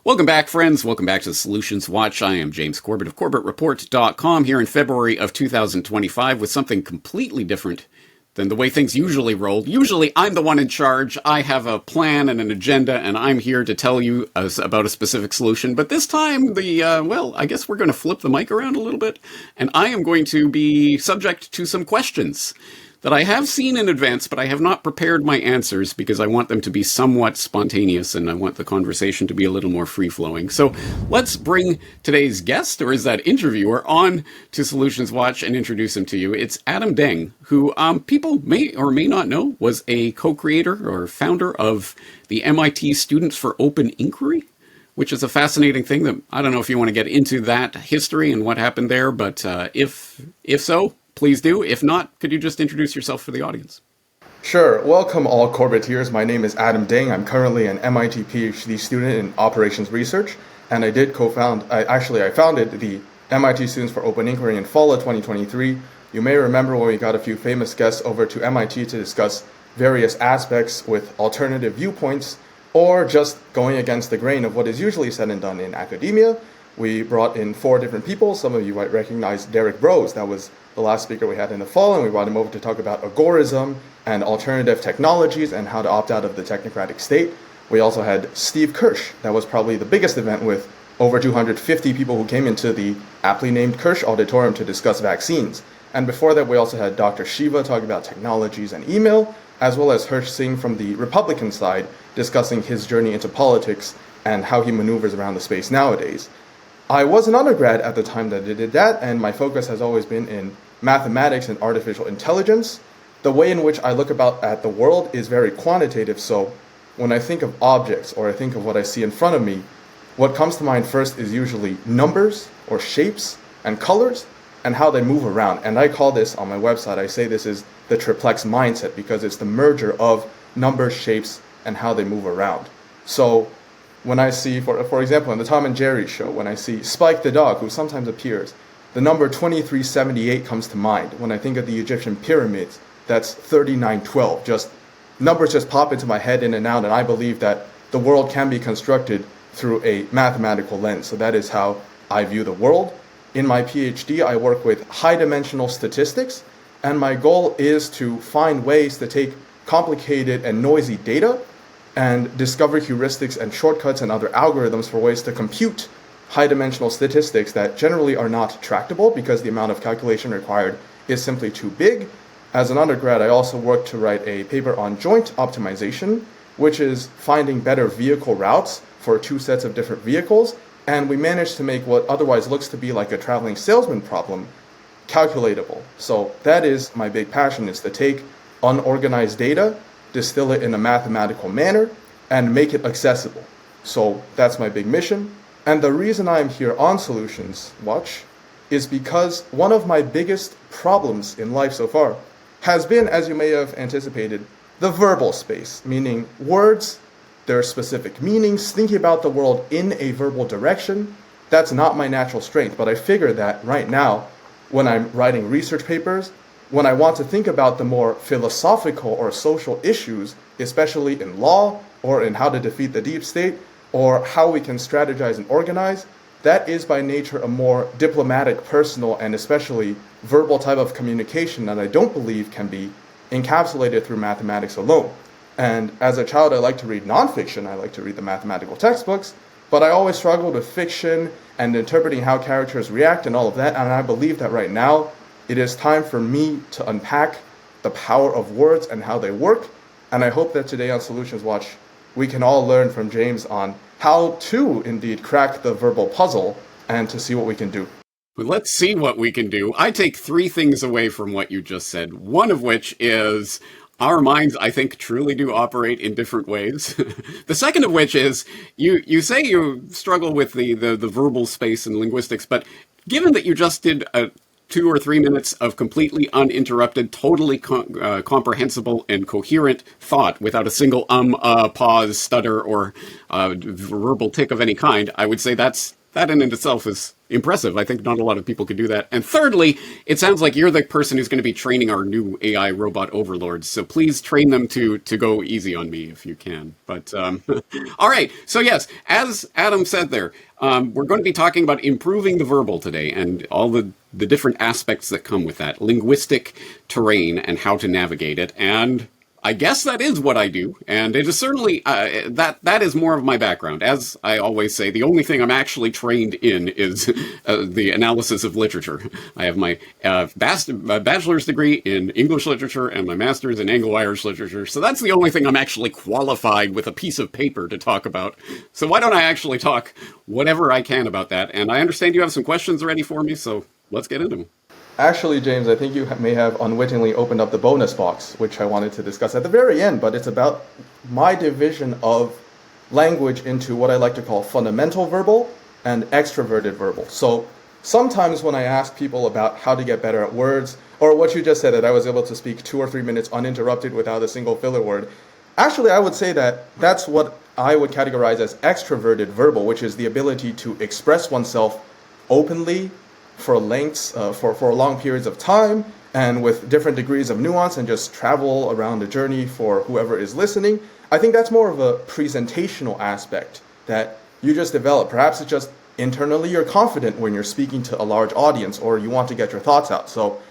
Welcome back, friends. Welcome back to the Solutions Watch. I am James Corbett of CorbettReport.com here in February of 2025 with something completely different than the way things usually roll. Usually, I'm the one in charge. I have a plan and an agenda, and I'm here to tell you about a specific solution. But this time, I guess we're going to flip the mic around a little bit, and I am going to be subject to some questions that I have seen in advance, but I have not prepared my answers because I want them to be somewhat spontaneous and I want the conversation to be a little more free-flowing. So let's bring today's guest, or is that interviewer, on to Solutions Watch and introduce him to you. It's Adam Deng, who people may or may not know was a co-creator or founder of the MIT Students for Open Inquiry, which is a fascinating thing that I don't know if you want to get into that history and what happened there, but if so, please do. If not, could you just introduce yourself for the audience? Sure. Welcome all Corbetteers. My name is Adam Deng. I'm currently an MIT PhD student in operations research, and I founded the MIT Students for Open Inquiry in fall of 2023. You may remember when we got a few famous guests over to MIT to discuss various aspects with alternative viewpoints, or just going against the grain of what is usually said and done in academia. We brought in 4 different people. Some of you might recognize Derek Brose. That was the last speaker we had in the fall, and we brought him over to talk about agorism and alternative technologies and how to opt out of the technocratic state. We also had Steve Kirsch. That was probably the biggest event with over 250 people who came into the aptly named Kirsch Auditorium to discuss vaccines. And before that, we also had Dr. Shiva talking about technologies and email, as well as Hirsch Singh from the Republican side discussing his journey into politics and how he maneuvers around the space nowadays. I was an undergrad at the time that I did that, and my focus has always been in mathematics and artificial intelligence. The way in which I look at the world is very quantitative, so when I think of objects or I think of what I see in front of me, what comes to mind first is usually numbers or shapes and colors and how they move around. And I call this, on my website, I say this is the triplex mindset because it's the merger of numbers, shapes, and how they move around. So when I see, for example, in the Tom and Jerry show, when I see Spike the dog, who sometimes appears, the number 2378 comes to mind. When I think of the Egyptian pyramids, that's 3912. Numbers just pop into my head in and out, and I believe that the world can be constructed through a mathematical lens. So that is how I view the world. In my PhD, I work with high-dimensional statistics, and my goal is to find ways to take complicated and noisy data and discover heuristics and shortcuts and other algorithms for ways to compute high-dimensional statistics that generally are not tractable because the amount of calculation required is simply too big. As an undergrad, I also worked to write a paper on joint optimization, which is finding better vehicle routes for 2 sets of different vehicles, and we managed to make what otherwise looks to be like a traveling salesman problem calculatable. So that is my big passion, is to take unorganized data, distill it in a mathematical manner, and make it accessible. So that's my big mission. And the reason I'm here on Solutions Watch is because one of my biggest problems in life so far has been, as you may have anticipated, the verbal space, meaning words, their specific meanings, thinking about the world in a verbal direction. That's not my natural strength, but I figure that right now, when I'm writing research papers, when I want to think about the more philosophical or social issues, especially in law or in how to defeat the deep state, or how we can strategize and organize, that is by nature a more diplomatic, personal, and especially verbal type of communication that I don't believe can be encapsulated through mathematics alone. And as a child, I like to read nonfiction, I like to read the mathematical textbooks, but I always struggled with fiction and interpreting how characters react and all of that, and I believe that right now, it is time for me to unpack the power of words and how they work, and I hope that today on Solutions Watch, we can all learn from James on how to indeed crack the verbal puzzle and to see what we can do. Well, let's see what we can do. I take 3 things away from what you just said, one of which is our minds, I think, truly do operate in different ways. The second of which is you say you struggle with the verbal space and linguistics, but given that you just did 2 or 3 minutes of completely uninterrupted, totally comprehensible and coherent thought without a single pause, stutter, or verbal tick of any kind, I would say that's that in itself is impressive. I think not a lot of people could do that. And thirdly, it sounds like you're the person who's going to be training our new AI robot overlords. So please train them to go easy on me if you can. But all right. So yes, as Adam said there, we're going to be talking about improving the verbal today and all the different aspects that come with that, linguistic terrain and how to navigate it. And I guess that is what I do, and it is certainly, that is more of my background. As I always say, the only thing I'm actually trained in is the analysis of literature. I have my bachelor's degree in English literature and my master's in Anglo-Irish literature, so that's the only thing I'm actually qualified with a piece of paper to talk about. So why don't I actually talk whatever I can about that? And I understand you have some questions ready for me, so let's get into them. Actually, James, I think you may have unwittingly opened up the bonus box, which I wanted to discuss at the very end, but it's about my division of language into what I like to call fundamental verbal and extroverted verbal. So sometimes when I ask people about how to get better at words, or what you just said, that I was able to speak 2 or 3 minutes uninterrupted without a single filler word, actually I would say that that's what I would categorize as extroverted verbal, which is the ability to express oneself openly, for lengths, for long periods of time, and with different degrees of nuance, and just travel around the journey for whoever is listening. I think that's more of a presentational aspect that you just develop. Perhaps it's just internally you're confident when you're speaking to a large audience, or you want to get your thoughts out. So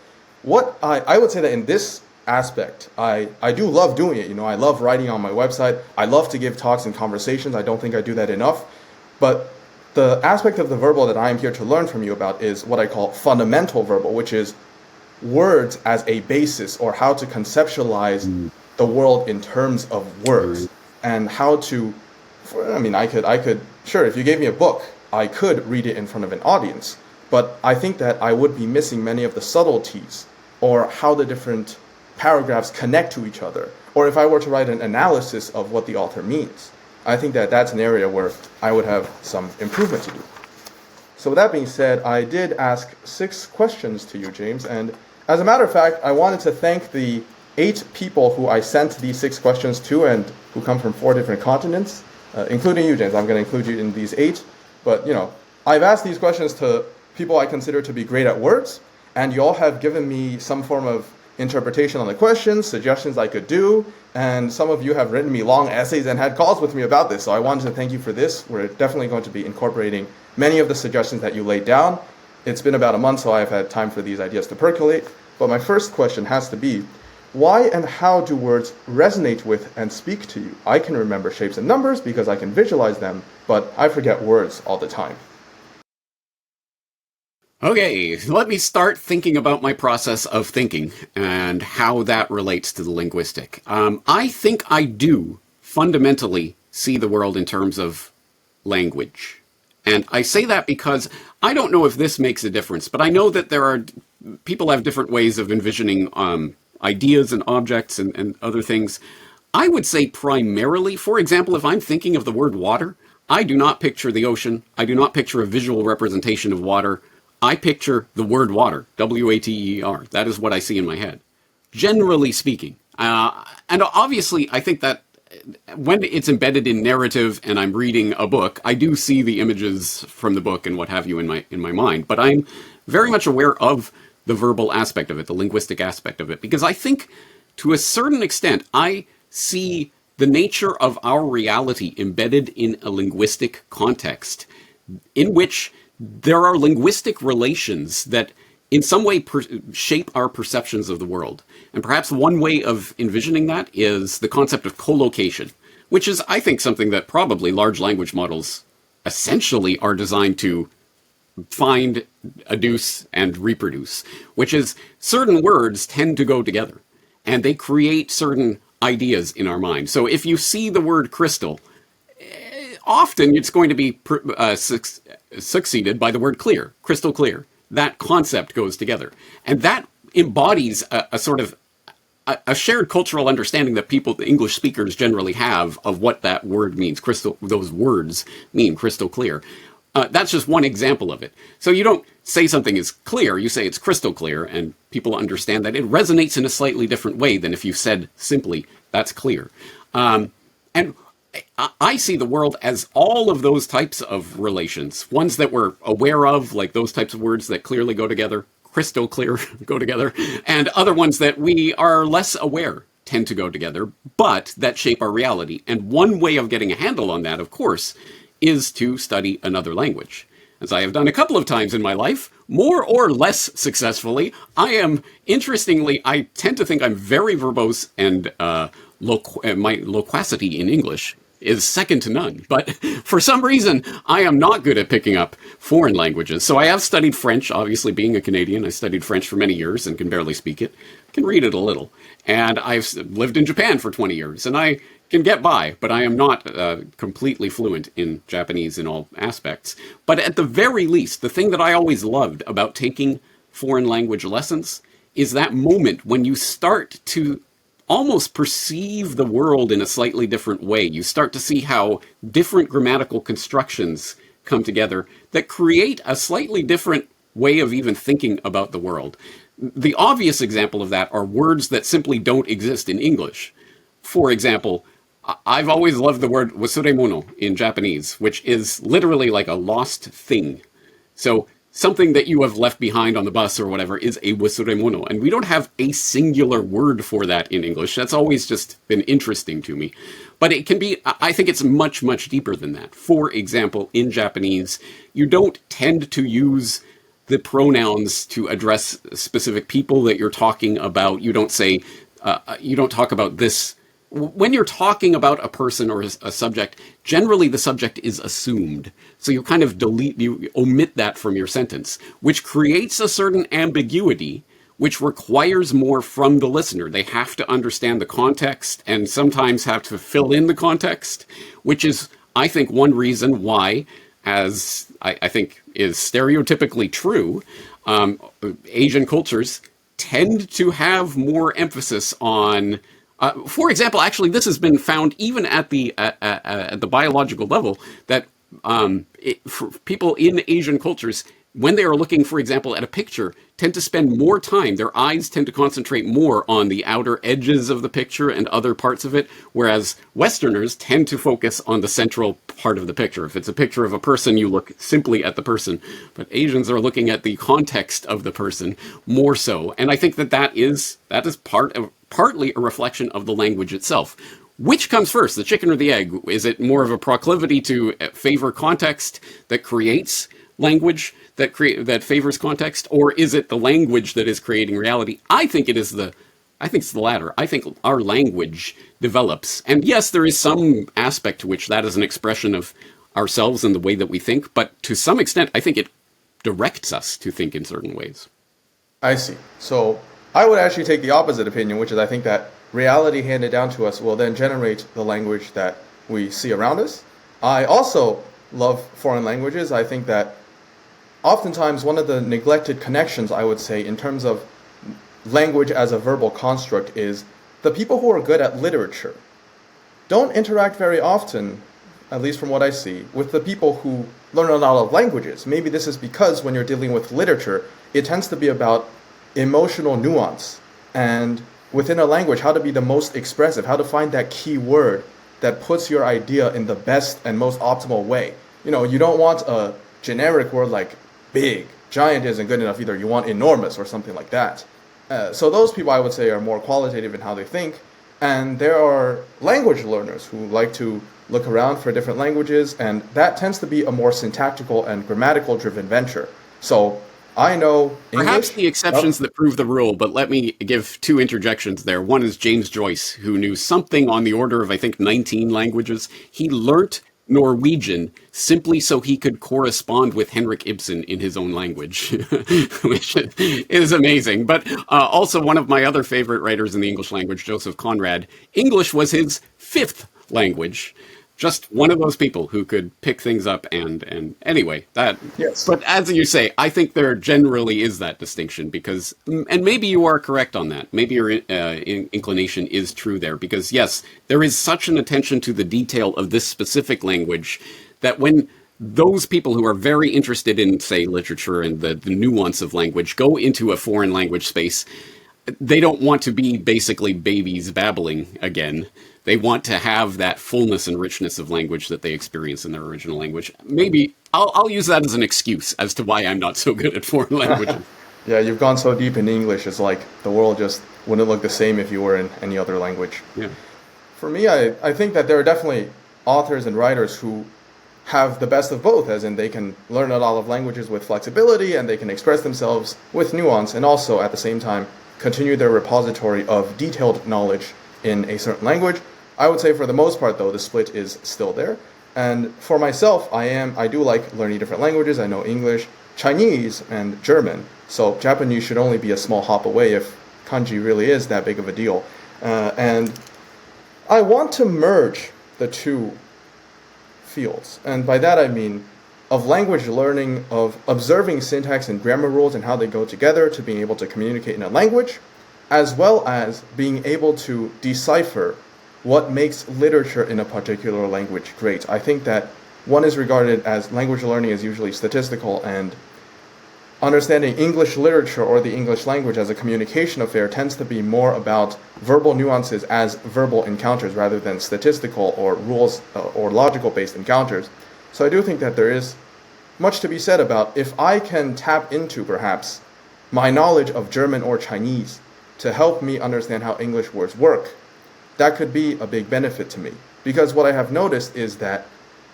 what I would say that in this aspect, I do love doing it. I love writing on my website. I love to give talks and conversations. I don't think I do that enough. But the aspect of the verbal that I am here to learn from you about is what I call fundamental verbal, which is words as a basis, or how to conceptualize the world in terms of words, and how to, I could, sure, if you gave me a book, I could read it in front of an audience, but I think that I would be missing many of the subtleties, or how the different paragraphs connect to each other, or if I were to write an analysis of what the author means. I think that that's an area where I would have some improvement to do. So with that being said, I did ask 6 questions to you, James, and as a matter of fact, I wanted to thank the 8 people who I sent these 6 questions to, and who come from 4 different continents, including you, James. I'm going to include you in these 8, but I've asked these questions to people I consider to be great at words, and you all have given me some form of interpretation on the questions, suggestions I could do, and some of you have written me long essays and had calls with me about this, so I wanted to thank you for this. We're definitely going to be incorporating many of the suggestions that you laid down. It's been about a month, so I've had time for these ideas to percolate, but my first question has to be, why and how do words resonate with and speak to you? I can remember shapes and numbers because I can visualize them, but I forget words all the time. Okay, let me start thinking about my process of thinking and how that relates to the linguistic. I think I do fundamentally see the world in terms of language. And I say that because I don't know if this makes a difference, but I know that people have different ways of envisioning ideas and objects and other things. I would say primarily, for example, if I'm thinking of the word water, I do not picture the ocean. I do not picture a visual representation of water. I picture the word water, W-A-T-E-R. That is what I see in my head, generally speaking. And obviously, I think that when it's embedded in narrative and I'm reading a book, I do see the images from the book and what have you in my mind. But I'm very much aware of the verbal aspect of it, the linguistic aspect of it, because I think to a certain extent, I see the nature of our reality embedded in a linguistic context in which there are linguistic relations that in some way shape our perceptions of the world. And perhaps one way of envisioning that is the concept of collocation, which is, I think, something that probably large language models essentially are designed to find, adduce, and reproduce, which is certain words tend to go together, and they create certain ideas in our mind. So if you see the word crystal, often it's going to be succeeded by the word clear, crystal clear. That concept goes together. And that embodies a sort of a shared cultural understanding that people, the English speakers, generally have of what that word means. Those words mean crystal clear. That's just one example of it. So you don't say something is clear, you say it's crystal clear, and people understand that it resonates in a slightly different way than if you said simply, that's clear. And I see the world as all of those types of relations, ones that we're aware of, like those types of words that clearly go together, crystal clear go together, and other ones that we are less aware tend to go together, but that shape our reality. And one way of getting a handle on that, of course, is to study another language. As I have done a couple of times in my life, more or less successfully. Interestingly, I tend to think I'm very verbose, and my loquacity in English is second to none. But for some reason, I am not good at picking up foreign languages. So I have studied French, obviously being a Canadian. I studied French for many years and can barely speak it, can read it a little. And I've lived in Japan for 20 years, and I can get by, but I am not completely fluent in Japanese in all aspects. But at the very least, the thing that I always loved about taking foreign language lessons is that moment when you start to almost perceive the world in a slightly different way. You start to see how different grammatical constructions come together that create a slightly different way of even thinking about the world. The obvious example of that are words that simply don't exist in English. For example, I've always loved the word wasuremono in Japanese, which is literally like a lost thing. So something that you have left behind on the bus or whatever is a wasuremono. And we don't have a singular word for that in English. That's always just been interesting to me. But it can be, I think it's much, much deeper than that. For example, in Japanese, you don't tend to use the pronouns to address specific people that you're talking about. You don't say, you don't talk about this. When you're talking about a person or a subject, generally the subject is assumed. So you kind of you omit that from your sentence, which creates a certain ambiguity, which requires more from the listener. They have to understand the context and sometimes have to fill in the context, which is, I think, one reason why, as I think is stereotypically true, Asian cultures tend to have more emphasis on for example, actually, this has been found even at the biological level that for people in Asian cultures, when they are looking, for example, at a picture, tend to spend more time. Their eyes tend to concentrate more on the outer edges of the picture and other parts of it, whereas Westerners tend to focus on the central part of the picture. If it's a picture of a person, you look simply at the person, but Asians are looking at the context of the person more so. And I think that is partly a reflection of the language itself. Which comes first, the chicken or the egg? Is it more of a proclivity to favor context that creates language that favors context, or is it the language that is creating reality? I think it's the latter. I think our language develops, and yes, there is some aspect to which that is an expression of ourselves and the way that we think, but to some extent, I think it directs us to think in certain ways. I see. So I would actually take the opposite opinion, which is I think that reality handed down to us will then generate the language that we see around us. I also love foreign languages. I think that oftentimes one of the neglected connections, I would say, in terms of language as a verbal construct is the people who are good at literature don't interact very often, at least from what I see, with the people who learn a lot of languages. Maybe this is because when you're dealing with literature, it tends to be about emotional nuance and within a language, how to be the most expressive, how to find that key word that puts your idea in the best and most optimal way. You know, you don't want a generic word like big. Giant isn't good enough either. You want enormous or something like that. So those people, I would say, are more qualitative in how they think. And there are language learners who like to look around for different languages, and that tends to be a more syntactical and grammatical driven venture. So I know English. Perhaps the exceptions that prove the rule, but let me give two interjections there. One is James Joyce, who knew something on the order of, I think, 19 languages. He learnt Norwegian simply so he could correspond with Henrik Ibsen in his own language, which is amazing. But also one of my other favorite writers in the English language, Joseph Conrad, English was his fifth language. Just one of those people who could pick things up and anyway, that, yes. But as you say, I think there generally is that distinction because, and maybe you are correct on that. Maybe your inclination is true there because yes, there is such an attention to the detail of this specific language that when those people who are very interested in, say, literature and the nuance of language go into a foreign language space, they don't want to be basically babies babbling again. They want to have that fullness and richness of language that they experience in their original language. Maybe I'll use that as an excuse as to why I'm not so good at foreign languages. Yeah, you've gone so deep in English, it's like the world just wouldn't look the same if you were in any other language. Yeah. For me, I think that there are definitely authors and writers who have the best of both, as in they can learn a lot of languages with flexibility and they can express themselves with nuance and also at the same time continue their repository of detailed knowledge in a certain language. I would say for the most part though, the split is still there. And for myself, I do like learning different languages. I know English, Chinese, and German. So Japanese should only be a small hop away if kanji really is that big of a deal. And I want to merge the two fields. And by that I mean of language learning, of observing syntax and grammar rules and how they go together to being able to communicate in a language, as well as being able to decipher what makes literature in a particular language great. I think that one is regarded as language learning is usually statistical, and understanding English literature or the English language as a communication affair tends to be more about verbal nuances as verbal encounters rather than statistical or rules or logical based encounters. So I do think that there is much to be said about if I can tap into perhaps my knowledge of German or Chinese to help me understand how English words work. That could be a big benefit to me, because what I have noticed is that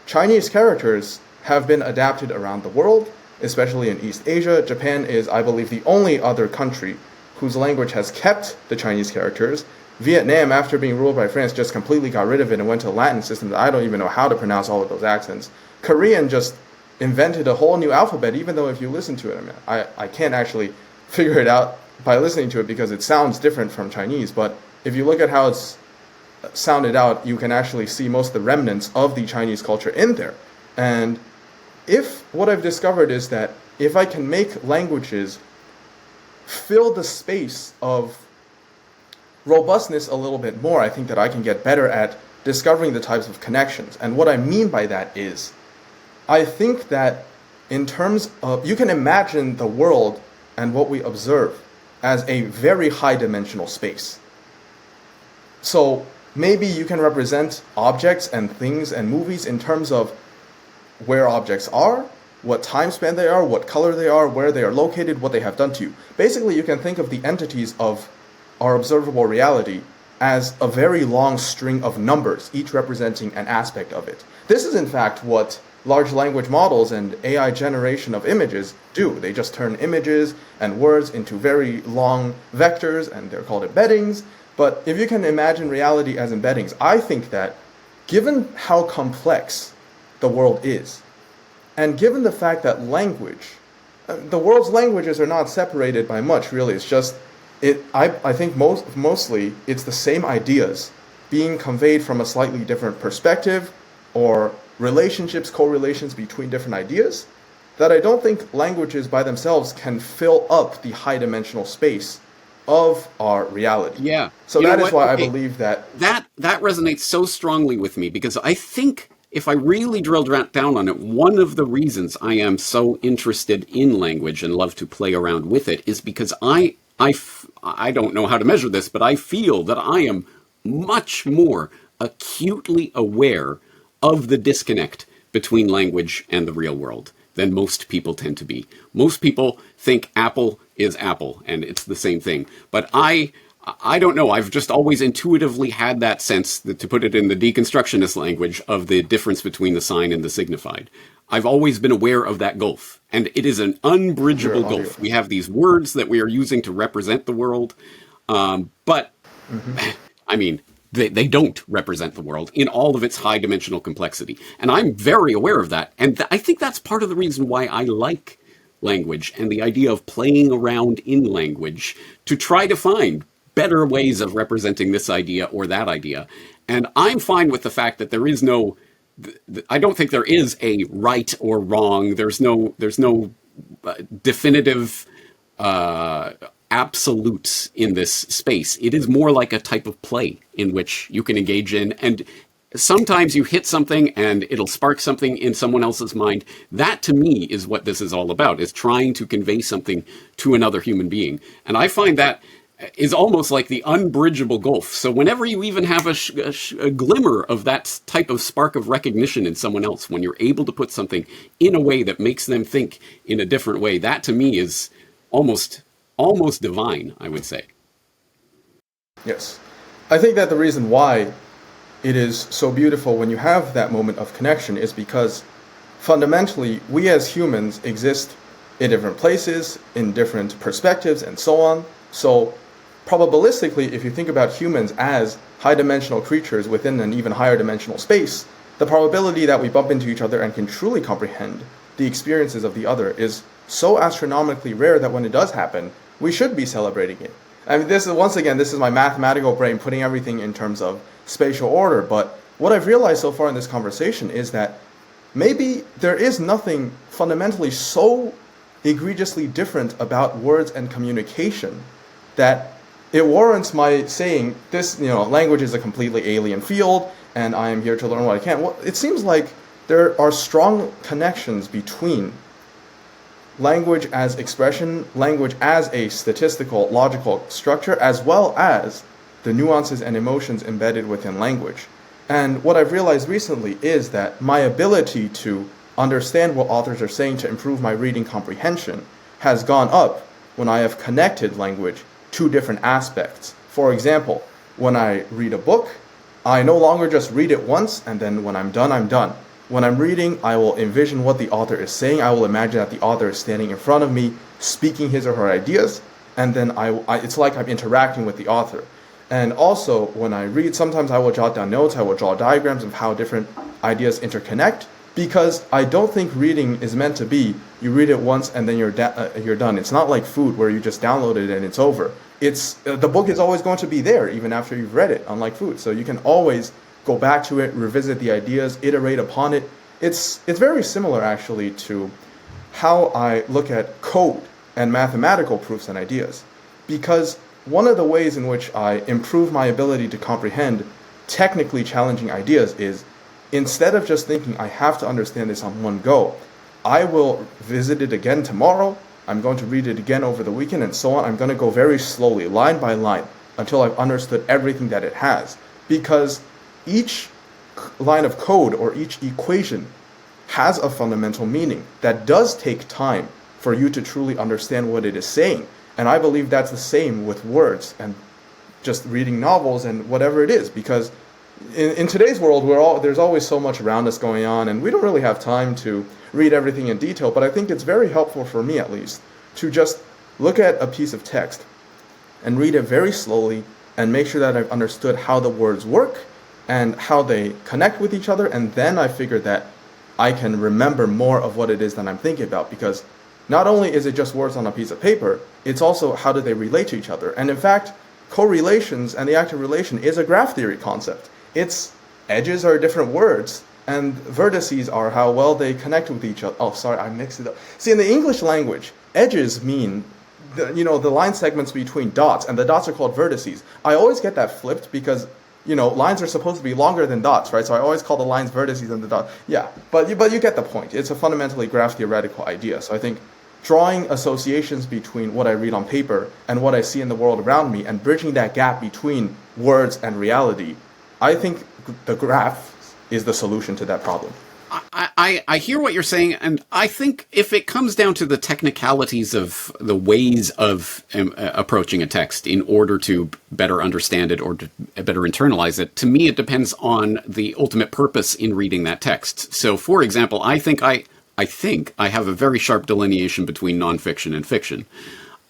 Chinese characters have been adapted around the world, especially in East Asia. Japan is, I believe, the only other country whose language has kept the Chinese characters. Vietnam, after being ruled by France, just completely got rid of it and went to a Latin system that I don't even know how to pronounce all of those accents. Korean just invented a whole new alphabet, even though if you listen to it, I can't actually figure it out by listening to it because it sounds different from Chinese, but if you look at how it's sounded out, you can actually see most of the remnants of the Chinese culture in there. And if what I've discovered is that if I can make languages fill the space of robustness a little bit more, I think that I can get better at discovering the types of connections. And what I mean by that is, I think that in terms of, you can imagine the world and what we observe as a very high dimensional space. So maybe you can represent objects and things and movies in terms of where objects are, what time span they are, what color they are, where they are located, what they have done to you. Basically, you can think of the entities of our observable reality as a very long string of numbers, each representing an aspect of it. This is in fact what large language models and AI generation of images do. They just turn images and words into very long vectors, and they're called embeddings. But if you can imagine reality as embeddings, I think that given how complex the world is, and given the fact that language, the world's languages are not separated by much, really. It's just, I think mostly it's the same ideas being conveyed from a slightly different perspective, or relationships, correlations between different ideas, that I don't think languages by themselves can fill up the high dimensional space of our reality. Yeah. So that is why I believe that resonates so strongly with me, because I think if I really drill down on it, one of the reasons I am so interested in language and love to play around with it is because I don't know how to measure this, but I feel that I am much more acutely aware of the disconnect between language and the real world than most people tend to be. Most people think apple is apple and it's the same thing. But I don't know. I've just always intuitively had that sense, that, to put it in the deconstructionist language, of the difference between the sign and the signified. I've always been aware of that gulf, and it is an unbridgeable gulf. We have these words that we are using to represent the world, but I mean, they don't represent the world in all of its high-dimensional complexity. And I'm very aware of that. And I think that's part of the reason why I like language and the idea of playing around in language to try to find better ways of representing this idea or that idea. And I'm fine with the fact that there is no, I don't think there is a right or wrong. There's no definitive absolutes in this space. It is more like a type of play in which you can engage in, and sometimes you hit something and it'll spark something in someone else's mind. That, to me, is what this is all about, is trying to convey something to another human being. And I find that is almost like the unbridgeable gulf. So whenever you even have a glimmer of that type of spark of recognition in someone else, when you're able to put something in a way that makes them think in a different way, that to me is almost divine, I would say. Yes. I think that the reason why it is so beautiful when you have that moment of connection is because fundamentally we as humans exist in different places, in different perspectives, and so on. So probabilistically, if you think about humans as high-dimensional creatures within an even higher dimensional space, the probability that we bump into each other and can truly comprehend the experiences of the other is so astronomically rare that when it does happen, we should be celebrating it. I mean, this is my mathematical brain putting everything in terms of spatial order, but what I've realized so far in this conversation is that maybe there is nothing fundamentally so egregiously different about words and communication that it warrants my saying this, language is a completely alien field and I am here to learn what I can. Well, it seems like there are strong connections between language as expression, language as a statistical, logical structure, as well as the nuances and emotions embedded within language. And what I've realized recently is that my ability to understand what authors are saying to improve my reading comprehension has gone up when I have connected language to different aspects. For example, when I read a book, I no longer just read it once and then when I'm done, I'm done. When I'm reading, I will envision what the author is saying. I will imagine that the author is standing in front of me, speaking his or her ideas, and then it's like I'm interacting with the author. And also, when I read, sometimes I will jot down notes, I will draw diagrams of how different ideas interconnect, because I don't think reading is meant to be, you read it once and then you're done. It's not like food where you just download it and it's over. The book is always going to be there even after you've read it, unlike food. So you can always go back to it, revisit the ideas, iterate upon it. It's very similar actually to how I look at code and mathematical proofs and ideas. Because one of the ways in which I improve my ability to comprehend technically challenging ideas is instead of just thinking I have to understand this on one go, I will visit it again tomorrow, I'm going to read it again over the weekend and so on. I'm going to go very slowly, line by line, until I've understood everything that it has. Because each line of code or each equation has a fundamental meaning that does take time for you to truly understand what it is saying. And I believe that's the same with words and just reading novels and whatever it is, because in today's world, there's always so much around us going on, and we don't really have time to read everything in detail. But I think it's very helpful, for me at least, to just look at a piece of text and read it very slowly and make sure that I've understood how the words work and how they connect with each other. And then I figured that I can remember more of what it is that I'm thinking about, because not only is it just words on a piece of paper, it's also how do they relate to each other. And in fact, correlations and the act of relation is a graph theory concept. It's edges are different words, and vertices are how well they connect with each other. Oh, sorry, I mixed it up. See, in the English language, edges mean the line segments between dots, and the dots are called vertices. I always get that flipped because lines are supposed to be longer than dots, right? So I always call the lines vertices and the dots. Yeah, but you get the point. It's a fundamentally graph theoretical idea. So I think drawing associations between what I read on paper and what I see in the world around me and bridging that gap between words and reality, I think the graph is the solution to that problem. I hear what you're saying, and I think if it comes down to the technicalities of the ways of approaching a text in order to better understand it or to better internalize it, to me it depends on the ultimate purpose in reading that text. So, for example, I think I have a very sharp delineation between nonfiction and fiction.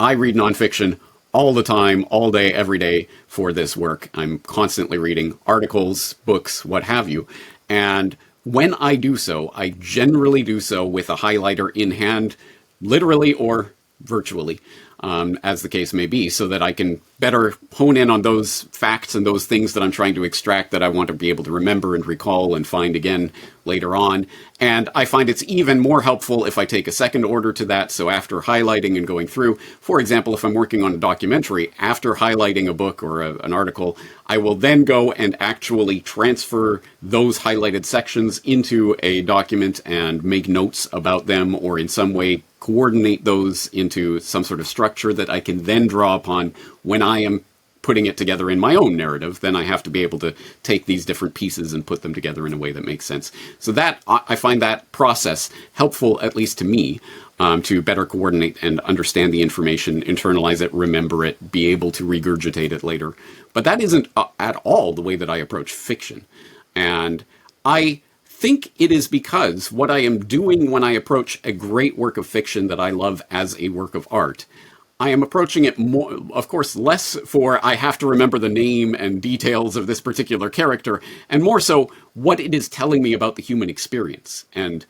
I read nonfiction all the time, all day, every day for this work. I'm constantly reading articles, books, what have you. And when I do so, I generally do so with a highlighter in hand, literally or virtually, as the case may be, so that I can better hone in on those facts and those things that I'm trying to extract that I want to be able to remember and recall and find again later on. And I find it's even more helpful if I take a second order to that. So after highlighting and going through, for example, if I'm working on a documentary, after highlighting a book or an article, I will then go and actually transfer those highlighted sections into a document and make notes about them or in some way coordinate those into some sort of structure structure that I can then draw upon when I am putting it together in my own narrative. Then I have to be able to take these different pieces and put them together in a way that makes sense. So that I find that process helpful, at least to me, to better coordinate and understand the information, internalize it, remember it, be able to regurgitate it later. But that isn't at all the way that I approach fiction. And I think it is because what I am doing when I approach a great work of fiction that I love as a work of art, I am approaching it more, of course, less for I have to remember the name and details of this particular character, and more so what it is telling me about the human experience. And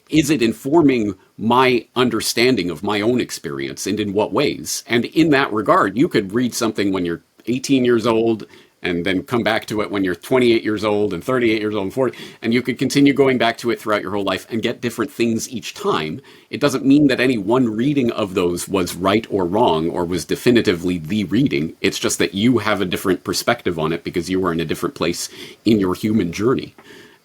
is it informing my understanding of my own experience, and in what ways? And in that regard, you could read something when you're 18 years old and then come back to it when you're 28 years old and 38 years old and 40, and you could continue going back to it throughout your whole life and get different things each time. It doesn't mean that any one reading of those was right or wrong or was definitively the reading. It's just that you have a different perspective on it because you were in a different place in your human journey.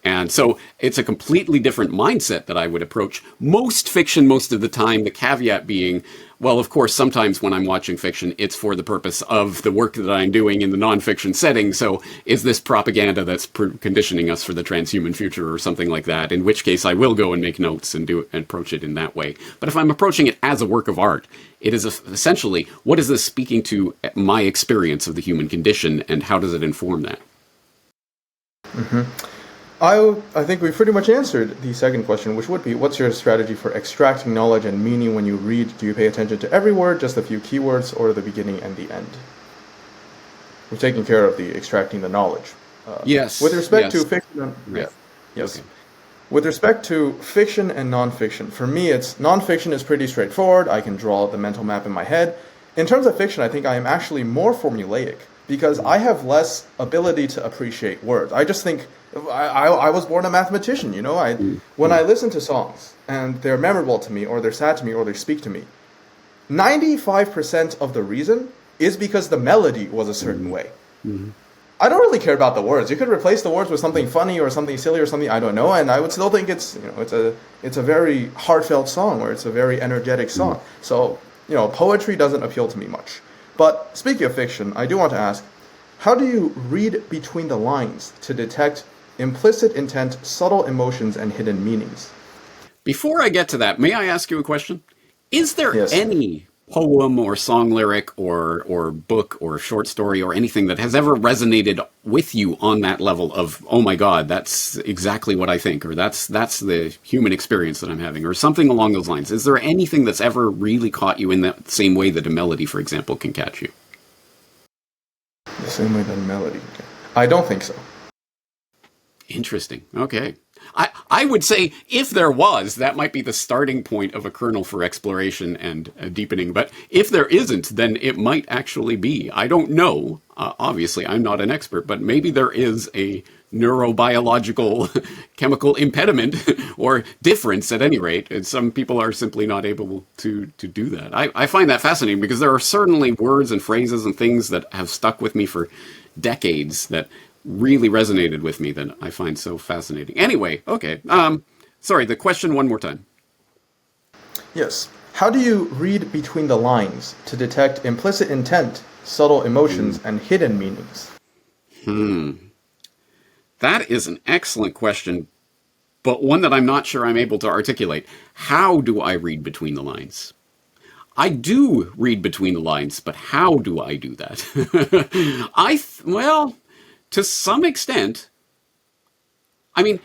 And so it's a completely different mindset that I would approach most fiction most of the time, the caveat being, well, of course, sometimes when I'm watching fiction, it's for the purpose of the work that I'm doing in the nonfiction setting. So is this propaganda that's conditioning us for the transhuman future or something like that? In which case I will go and make notes and approach it in that way. But if I'm approaching it as a work of art, it is essentially, what is this speaking to my experience of the human condition, and how does it inform that? Mm-hmm. I think we pretty much answered the second question, which would be, what's your strategy for extracting knowledge and meaning when you read? Do you pay attention to every word, just a few keywords, or the beginning and the end? We're taking care of the extracting the knowledge. Yes. With respect to yes. fiction, Right. yes. Okay. With respect to fiction and nonfiction, for me, nonfiction is pretty straightforward. I can draw the mental map in my head. In terms of fiction, I think I am actually more formulaic because I have less ability to appreciate words. I just think I was born a mathematician, you know. When I listen to songs and they're memorable to me, or they're sad to me, or they speak to me, 95% of the reason is because the melody was a certain way. Mm-hmm. I don't really care about the words. You could replace the words with something funny or something silly or something I don't know, and I would still think it's a very heartfelt song, or it's a very energetic song. Mm-hmm. So, poetry doesn't appeal to me much. But speaking of fiction, I do want to ask, how do you read between the lines to detect implicit intent, subtle emotions, and hidden meanings? Before I get to that, may I ask you a question? Is there Yes. any poem or song lyric or book or short story or anything that has ever resonated with you on that level of, oh my God, that's exactly what I think, or that's the human experience that I'm having, or something along those lines? Is there anything that's ever really caught you in that same way that a melody, for example, can catch you? The same way that a melody can. I don't think so. Interesting. Okay. I would say if there was, that might be the starting point of a kernel for exploration and deepening. But if there isn't, then it might actually be. I don't know. Obviously, I'm not an expert, but maybe there is a neurobiological chemical impediment or difference at any rate. And some people are simply not able to do that. I find that fascinating because there are certainly words and phrases and things that have stuck with me for decades that really resonated with me that I find so fascinating. Anyway, okay. Sorry, the question one more time. Yes. How do you read between the lines to detect implicit intent, subtle emotions, and hidden meanings? That is an excellent question, but one that I'm not sure I'm able to articulate. How do I read between the lines? I do read between the lines, but how do I do that? Well, to some extent, I mean,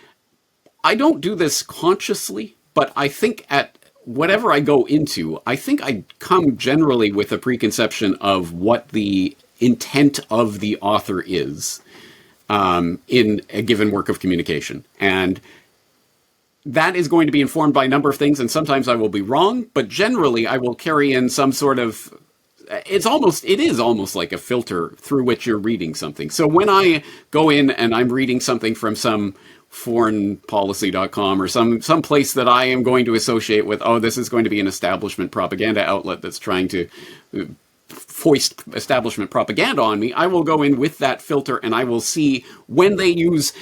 I don't do this consciously, but I think at whatever I go into, I think I come generally with a preconception of what the intent of the author is in a given work of communication. And that is going to be informed by a number of things, and sometimes I will be wrong, but generally I will carry in some sort of... It is almost like a filter through which you're reading something. So when I go in and I'm reading something from some foreignpolicy.com or some place that I am going to associate with, oh, this is going to be an establishment propaganda outlet that's trying to foist establishment propaganda on me, I will go in with that filter and I will see when they use...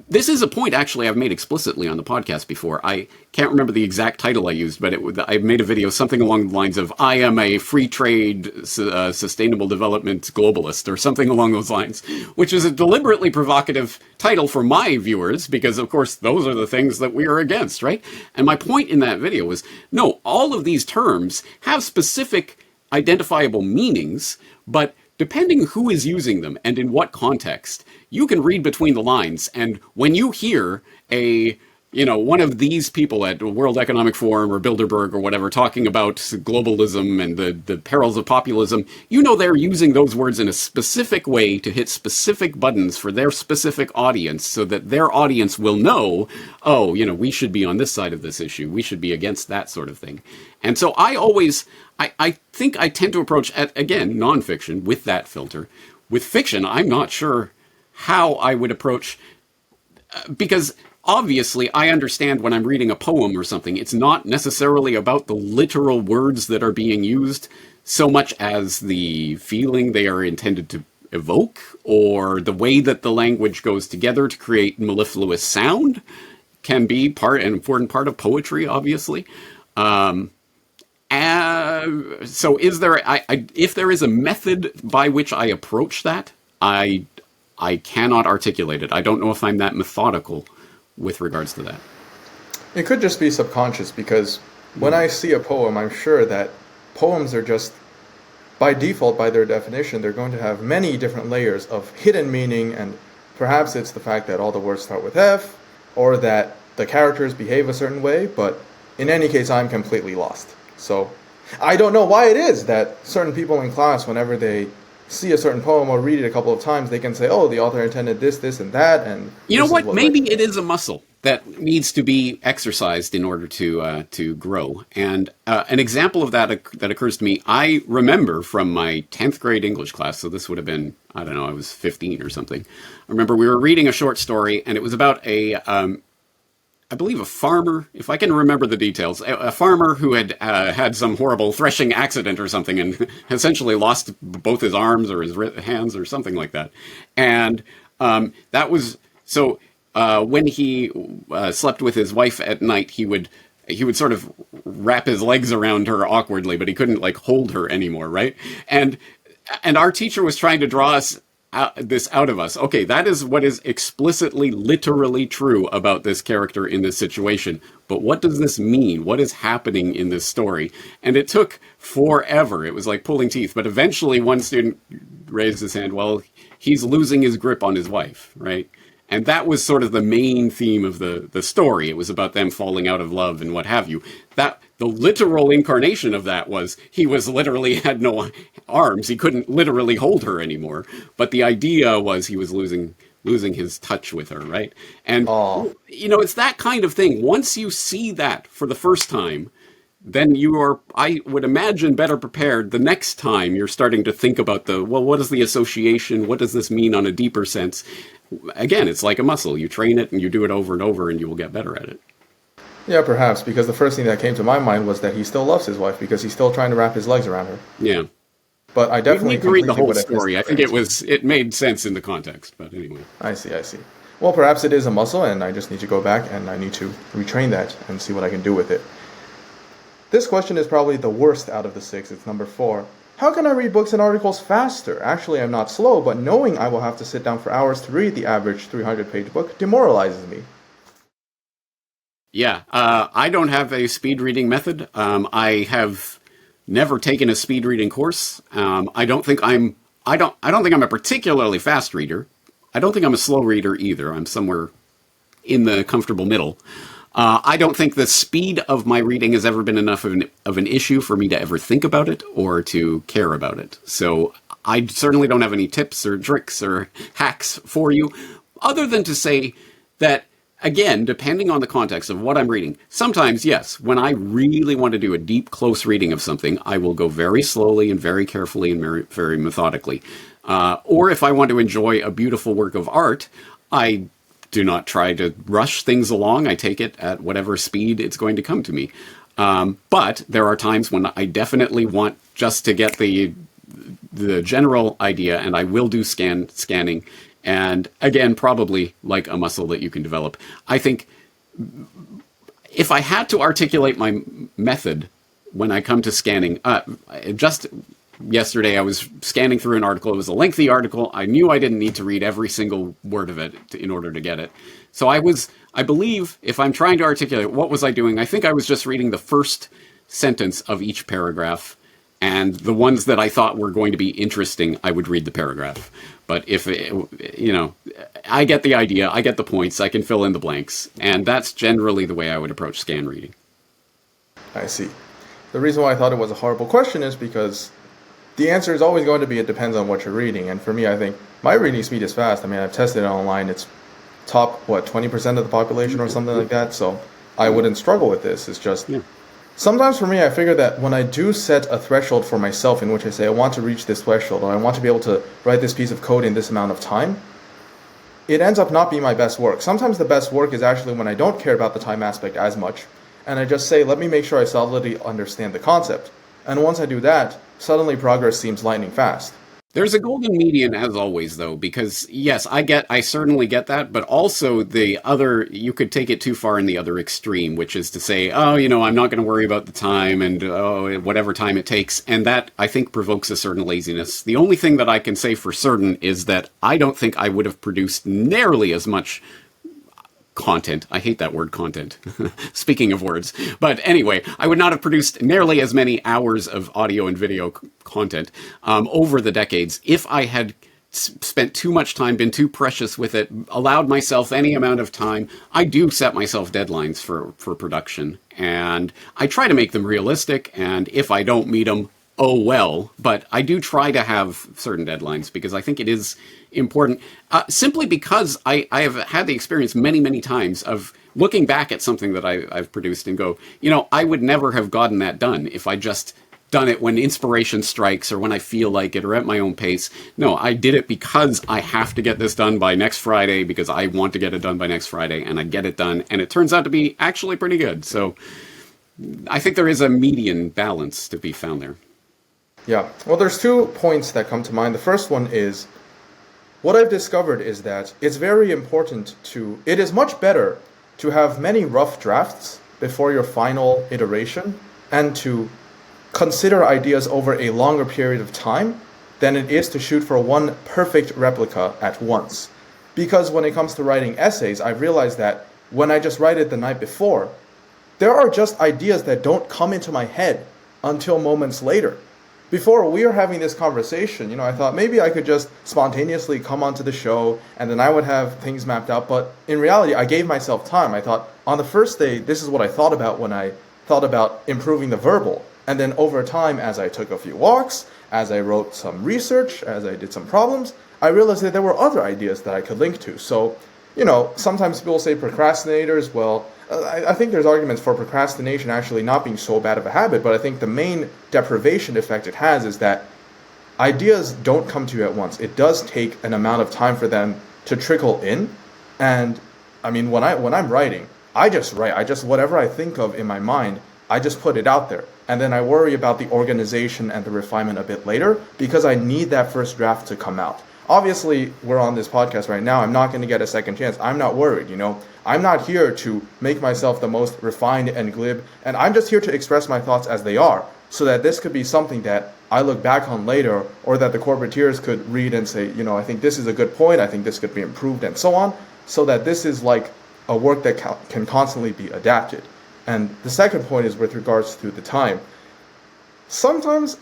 This is a point, actually, I've made explicitly on the podcast before. I can't remember the exact title I used, but I made a video something along the lines of, I am a free trade, sustainable development globalist, or something along those lines, which is a deliberately provocative title for my viewers, because, of course, those are the things that we are against, right? And my point in that video was, no, all of these terms have specific identifiable meanings, but depending who is using them and in what context, you can read between the lines. And when you hear one of these people at World Economic Forum or Bilderberg or whatever talking about globalism and the perils of populism, they're using those words in a specific way to hit specific buttons for their specific audience, so that their audience will know, we should be on this side of this issue. We should be against that sort of thing. And so I think I tend to approach, again, nonfiction with that filter. With fiction, I'm not sure how I would approach, because obviously I understand when I'm reading a poem or something, it's not necessarily about the literal words that are being used so much as the feeling they are intended to evoke, or the way that the language goes together to create mellifluous sound can be an important part of poetry, obviously. So if there is a method by which I approach that, I cannot articulate it. I don't know if I'm that methodical with regards to that. It could just be subconscious, because when I see a poem, I'm sure that poems are just, by default, by their definition, they're going to have many different layers of hidden meaning, and perhaps it's the fact that all the words start with F, or that the characters behave a certain way, but in any case, I'm completely lost. So I don't know why it is that certain people in class, whenever they see a certain poem or read it a couple of times, they can say, oh, the author intended this, this, and that. And you know what? Maybe it is a muscle that needs to be exercised in order to grow. And an example of that occurs to me, I remember from my 10th grade English class, so this would have been, I don't know, I was 15 or something. I remember we were reading a short story, and it was about I believe a farmer, if I can remember the details, a farmer who had had some horrible threshing accident or something and essentially lost both his arms or his hands or something like that. And that was, so when he slept with his wife at night, he would sort of wrap his legs around her awkwardly, but he couldn't hold her anymore, right? And our teacher was trying to draw this out of us. Okay, that is what is explicitly, literally true about this character in this situation. But what does this mean? What is happening in this story? And it took forever. It was like pulling teeth. But eventually one student raised his hand. Well, he's losing his grip on his wife, right? And that was sort of the main theme of the story. It was about them falling out of love and what have you. The literal incarnation of that was he was literally had no arms. He couldn't literally hold her anymore. But the idea was he was losing his touch with her, right? And, it's that kind of thing. Once you see that for the first time, then you are, I would imagine, better prepared the next time you're starting to think about what is the association? What does this mean on a deeper sense? Again, it's like a muscle. You train it and you do it over and over and you will get better at it. Yeah, perhaps, because the first thing that came to my mind was that he still loves his wife because he's still trying to wrap his legs around her. Yeah. But I definitely need to read the whole story. I think it made sense in the context, but anyway. I see. Well, perhaps it is a muscle and I just need to go back and I need to retrain that and see what I can do with it. This question is probably the worst out of the 6. It's number 4. How can I read books and articles faster? Actually, I'm not slow, but knowing I will have to sit down for hours to read the average 300-page book demoralizes me. Yeah, I don't have a speed reading method. I have never taken a speed reading course. I don't think I'm a particularly fast reader. I don't think I'm a slow reader either. I'm somewhere in the comfortable middle. I don't think the speed of my reading has ever been enough of an issue for me to ever think about it or to care about it. So I certainly don't have any tips or tricks or hacks for you, other than to say that, again, depending on the context of what I'm reading, sometimes, yes, when I really want to do a deep, close reading of something, I will go very slowly and very carefully and very, very methodically. Or if I want to enjoy a beautiful work of art, I do not try to rush things along. I take it at whatever speed it's going to come to me. But there are times when I definitely want just to get the general idea, and I will do scanning. And again, probably like a muscle that you can develop. I think if I had to articulate my method when I come to scanning, just yesterday I was scanning through an article. It was a lengthy article. I knew I didn't need to read every single word of it in order to get it. So I believe, if I'm trying to articulate what was I doing, I think I was just reading the first sentence of each paragraph, and the ones that I thought were going to be interesting, I would read the paragraph. But if, I get the idea, I get the points, I can fill in the blanks, and that's generally the way I would approach scan reading. I see. The reason why I thought it was a horrible question is because the answer is always going to be it depends on what you're reading. And for me, I think my reading speed is fast. I mean, I've tested it online. It's top, 20% of the population or something like that. So I wouldn't struggle with this. It's just, sometimes for me, I figure that when I do set a threshold for myself in which I say I want to reach this threshold or I want to be able to write this piece of code in this amount of time, it ends up not being my best work. Sometimes the best work is actually when I don't care about the time aspect as much, and I just say, let me make sure I solidly understand the concept. And once I do that, suddenly progress seems lightning fast. There's a golden median, as always, though, because yes, I certainly get that, but also you could take it too far in the other extreme, which is to say, I'm not going to worry about the time and whatever time it takes, and that, I think, provokes a certain laziness. The only thing that I can say for certain is that I don't think I would have produced nearly as much content. I hate that word, content. Speaking of words. But anyway, I would not have produced nearly as many hours of audio and video content over the decades if I had spent too much time, been too precious with it, allowed myself any amount of time. I do set myself deadlines for production, and I try to make them realistic, and if I don't meet them, oh well. But I do try to have certain deadlines because I think it is important, simply because I have had the experience many, many times of looking back at something that I've produced and go, I would never have gotten that done if I just done it when inspiration strikes or when I feel like it or at my own pace. No, I did it because I have to get this done by next Friday because I want to get it done by next Friday, and I get it done, and it turns out to be actually pretty good. So I think there is a median balance to be found there. Yeah, well, there's 2 points that come to mind. The first one is, what I've discovered is that it's very important it is much better to have many rough drafts before your final iteration and to consider ideas over a longer period of time than it is to shoot for one perfect replica at once. Because when it comes to writing essays, I've realized that when I just write it the night before, there are just ideas that don't come into my head until moments later. Before we were having this conversation, I thought maybe I could just spontaneously come onto the show and then I would have things mapped out. But in reality, I gave myself time. I thought on the first day, this is what I thought about when I thought about improving the verbal. And then over time, as I took a few walks, as I wrote some research, as I did some problems, I realized that there were other ideas that I could link to. So, sometimes people say procrastinators. Well, I think there's arguments for procrastination actually not being so bad of a habit, but I think the main deprivation effect it has is that ideas don't come to you at once. It does take an amount of time for them to trickle in. And I mean, when I'm writing, I just write. Whatever I think of in my mind, I just put it out there. And then I worry about the organization and the refinement a bit later because I need that first draft to come out. Obviously, we're on this podcast right now. I'm not going to get a second chance. I'm not worried, I'm not here to make myself the most refined and glib, and I'm just here to express my thoughts as they are, so that this could be something that I look back on later, or that the Corbettiers could read and say, I think this is a good point, I think this could be improved, and so on, so that this is like a work that can constantly be adapted. And the second point is with regards to the time. Sometimes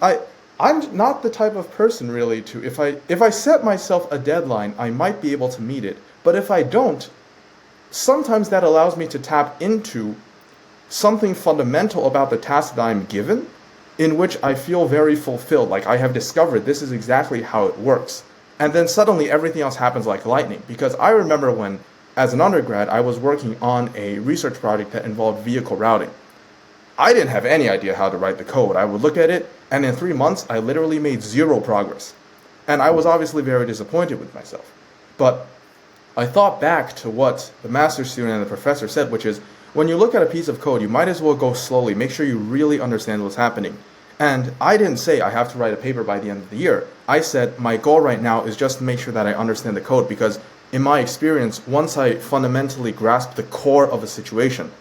I'm not the type of person really to, if I set myself a deadline, I might be able to meet it. But if I don't, sometimes that allows me to tap into something fundamental about the task that I'm given, in which I feel very fulfilled, like I have discovered this is exactly how it works. And then suddenly everything else happens like lightning. Because I remember when, as an undergrad, I was working on a research project that involved vehicle routing. I didn't have any idea how to write the code. I would look at it, and in 3 months, I literally made 0 progress. And I was obviously very disappointed with myself. But I thought back to what the master's student and the professor said, which is, When you look at a piece of code, you might as well go slowly. Make sure you really understand what's happening. And I didn't say I have to write a paper by the end of the year. I said my goal right now is just to make sure that I understand the code, because in my experience, once I fundamentally grasp the core of a situation,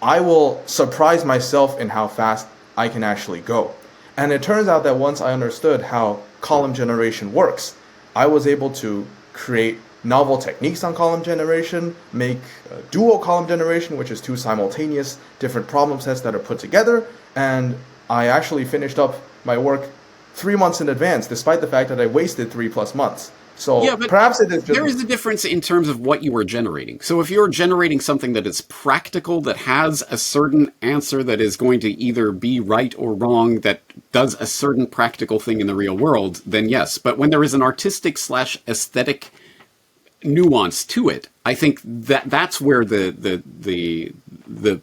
I will surprise myself in how fast I can actually go. And it turns out that once I understood how column generation works, I was able to create novel techniques on column generation, make dual column generation, which is two simultaneous different problem sets that are put together, and I actually finished up my work 3 months in advance, despite the fact that I wasted 3+ months. So yeah, but perhaps it is just... there is a difference in terms of what you are generating. So if you're generating something that is practical, that has a certain answer that is going to either be right or wrong, that does a certain practical thing in the real world, then yes. But when there is an artistic/aesthetic nuance to it, I think that that's where the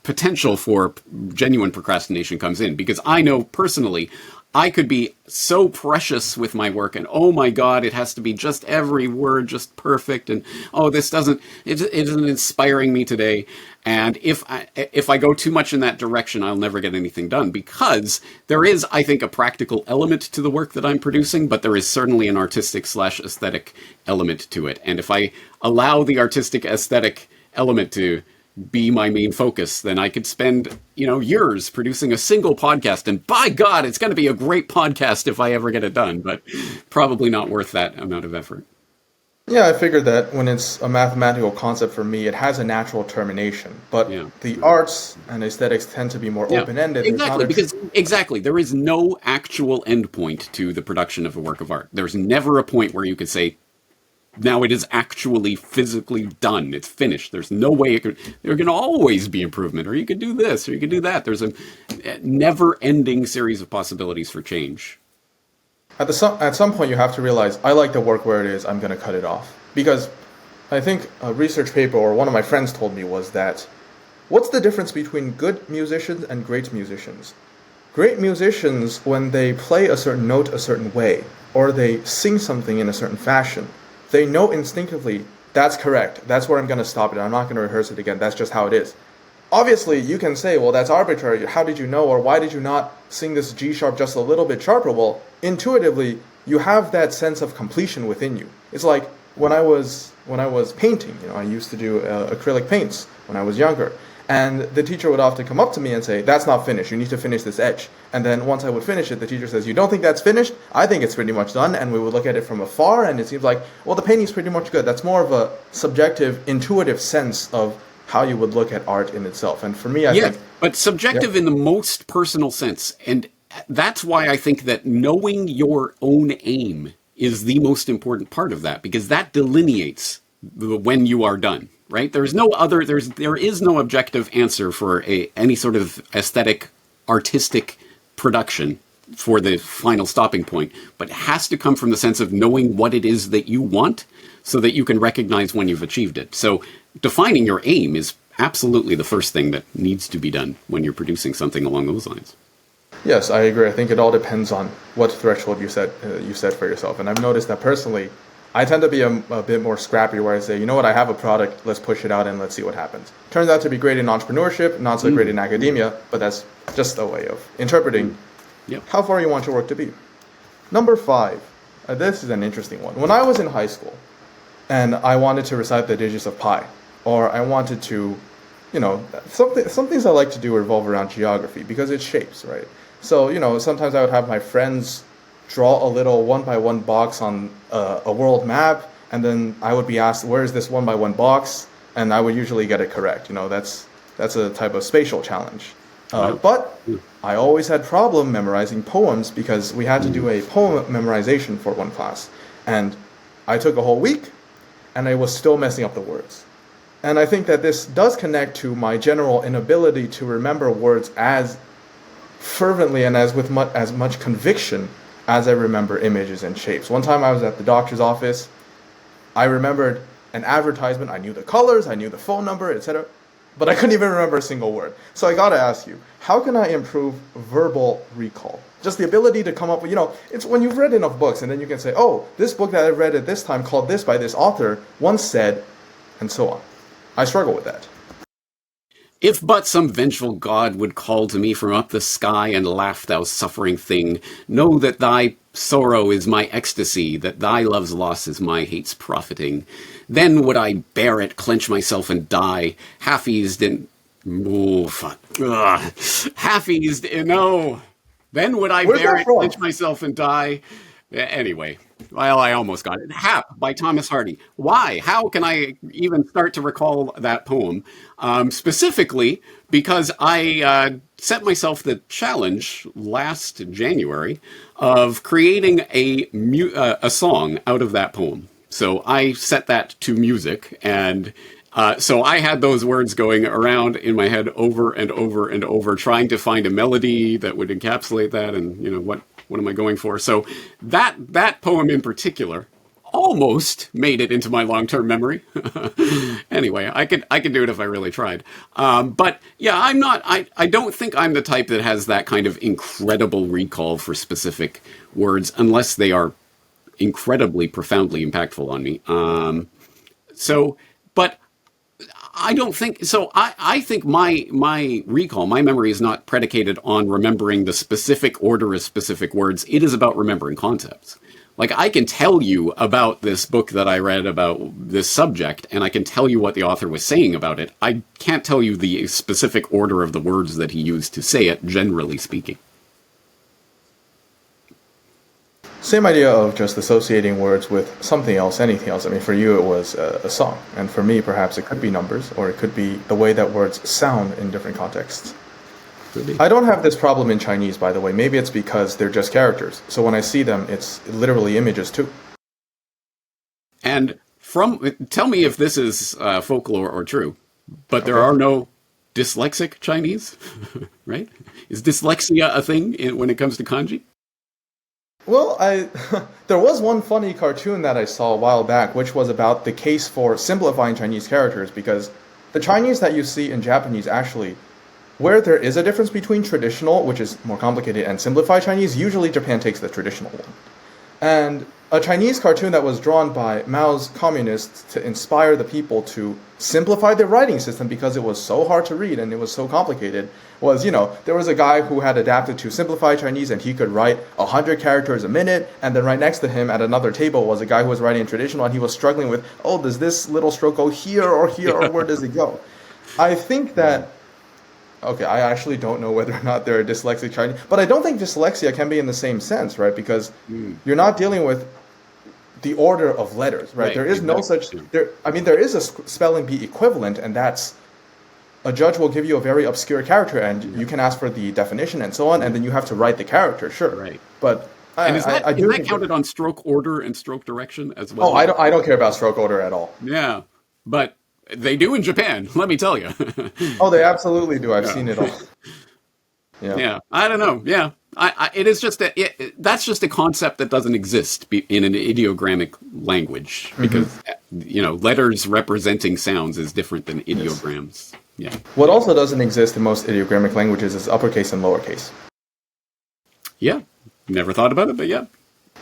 potential for genuine procrastination comes in. Because I know personally, I could be so precious with my work, and oh my God, it has to be just every word just perfect, and oh, this it isn't inspiring me today. And if I go too much in that direction, I'll never get anything done, because there is, I think, a practical element to the work that I'm producing, but there is certainly an artistic/aesthetic element to it. And if I allow the artistic aesthetic element to be my main focus, then I could spend, years producing a single podcast, and by God, it's going to be a great podcast if I ever get it done, but probably not worth that amount of effort. Yeah, I figured that when it's a mathematical concept for me, it has a natural termination, but the arts and aesthetics tend to be more open-ended. Exactly. There is no actual endpoint to the production of a work of art. There's never a point where you could say, now it is actually physically done. It's finished. There's no way there can always be improvement, or you could do this, or you could do that. There's a never-ending series of possibilities for change. At some point, you have to realize, I like the work where it is, I'm going to cut it off. Because I think a research paper, or one of my friends told me, was that, what's the difference between good musicians and great musicians? Great musicians, when they play a certain note a certain way, or they sing something in a certain fashion, they know instinctively, that's correct, that's where I'm going to stop it, I'm not going to rehearse it again, that's just how it is. Obviously, you can say, well, that's arbitrary, how did you know, or why did you not sing this G sharp just a little bit sharper? Well, intuitively, you have that sense of completion within you. It's like when I was painting, I used to do acrylic paints when I was younger. And the teacher would often come up to me and say, that's not finished, you need to finish this edge. And then once I would finish it, the teacher says, you don't think that's finished? I think it's pretty much done. And we would look at it from afar, and it seems like, well, the painting's pretty much good. That's more of a subjective, intuitive sense of how you would look at art in itself. And for me, I think... but subjective in the most personal sense. And that's why I think that knowing your own aim is the most important part of that, because that delineates when you are done. Right? There is no objective answer for any sort of aesthetic, artistic production for the final stopping point, but it has to come from the sense of knowing what it is that you want so that you can recognize when you've achieved it. So defining your aim is absolutely the first thing that needs to be done when you're producing something along those lines. Yes, I agree. I think it all depends on what threshold you set for yourself. And I've noticed that personally, I tend to be a bit more scrappy, where I say, you know what, I have a product, let's push it out and let's see what happens. Turns out to be great in entrepreneurship, not so great in academia, but that's just a way of interpreting how far you want your work to be. Number 5, this is an interesting one. When I was in high school and I wanted to recite the digits of pi, or I wanted to, some things I like to do revolve around geography because it's shapes, right? So, sometimes I would have my friends draw a little 1x1 box on a world map, and then I would be asked, where is this 1x1 box? And I would usually get it correct. That's a type of spatial challenge. But I always had problem memorizing poems because we had to do a poem memorization for one class. And I took a whole week, and I was still messing up the words. And I think that this does connect to my general inability to remember words as fervently and as much conviction as I remember images and shapes. One time I was at the doctor's office. I remembered an advertisement. I knew the colors, I knew the phone number, etc. But I couldn't even remember a single word. So I gotta ask you, how can I improve verbal recall? Just the ability to come up with, it's when you've read enough books and then you can say, oh, this book that I read at this time called this by this author once said, and so on. I struggle with that. If but some vengeful god would call to me from up the sky and laugh, thou suffering thing, know that thy sorrow is my ecstasy, that thy love's loss is my hate's profiting. Then would I bear it, clench myself and die, half-eased in... Oh, fuck. Ugh. Half-eased in... No. Then would I Where's bear that it, from? clench myself and die. Anyway, well, I almost got it. Hap by Thomas Hardy. Why? How can I even start to recall that poem? Specifically, because I set myself the challenge last January of creating a song out of that poem. So I set that to music, and so I had those words going around in my head over and over and over, trying to find a melody that would encapsulate that, and what am I going for? So that poem in particular almost made it into my long-term memory. Anyway, I could do it if I really tried. But yeah, I don't think I'm the type that has that kind of incredible recall for specific words unless they are incredibly profoundly impactful on me. But I don't think so. I think my recall, my memory is not predicated on remembering the specific order of specific words. It is about remembering concepts. Like, I can tell you about this book that I read about this subject, and I can tell you what the author was saying about it. I can't tell you the specific order of the words that he used to say it, generally speaking. Same idea of just associating words with something else, anything else. I mean, for you it was a song, and for me perhaps it could be numbers, or it could be the way that words sound in different contexts. I don't have this problem in Chinese, by the way. Maybe it's because they're just characters. So when I see them, it's literally images too. And tell me if this is folklore or true, but there are no dyslexic Chinese, right? Is dyslexia a thing when it comes to kanji? Well, there was one funny cartoon that I saw a while back, which was about the case for simplifying Chinese characters, because the Chinese that you see in Japanese actually, where there is a difference between traditional, which is more complicated, and simplified Chinese, usually Japan takes the traditional one. And a Chinese cartoon that was drawn by Mao's communists to inspire the people to simplify their writing system because it was so hard to read and it was so complicated was, there was a guy who had adapted to simplified Chinese and he could write 100 characters a minute, and then right next to him at another table was a guy who was writing in traditional and he was struggling with, does this little stroke go here or where does it go? I think that okay, I actually don't know whether or not they're a dyslexic Chinese, but I don't think dyslexia can be in the same sense, right? Because you're not dealing with the order of letters, right? There is no such, there is a spelling bee equivalent, and that's, a judge will give you a very obscure character, and you can ask for the definition and so on, and then you have to write the character, sure. Right. But is that counted on stroke order and stroke direction as well? Oh, I don't care about stroke order at all. Yeah, but they do in Japan, let me tell you. Oh, they absolutely do. I've seen it all. Yeah, I don't know. Yeah, it is just that's just a concept that doesn't exist in an ideogrammic language because letters representing sounds is different than ideograms. Yes. Yeah. What also doesn't exist in most ideogrammic languages is uppercase and lowercase. Yeah, never thought about it, but yeah.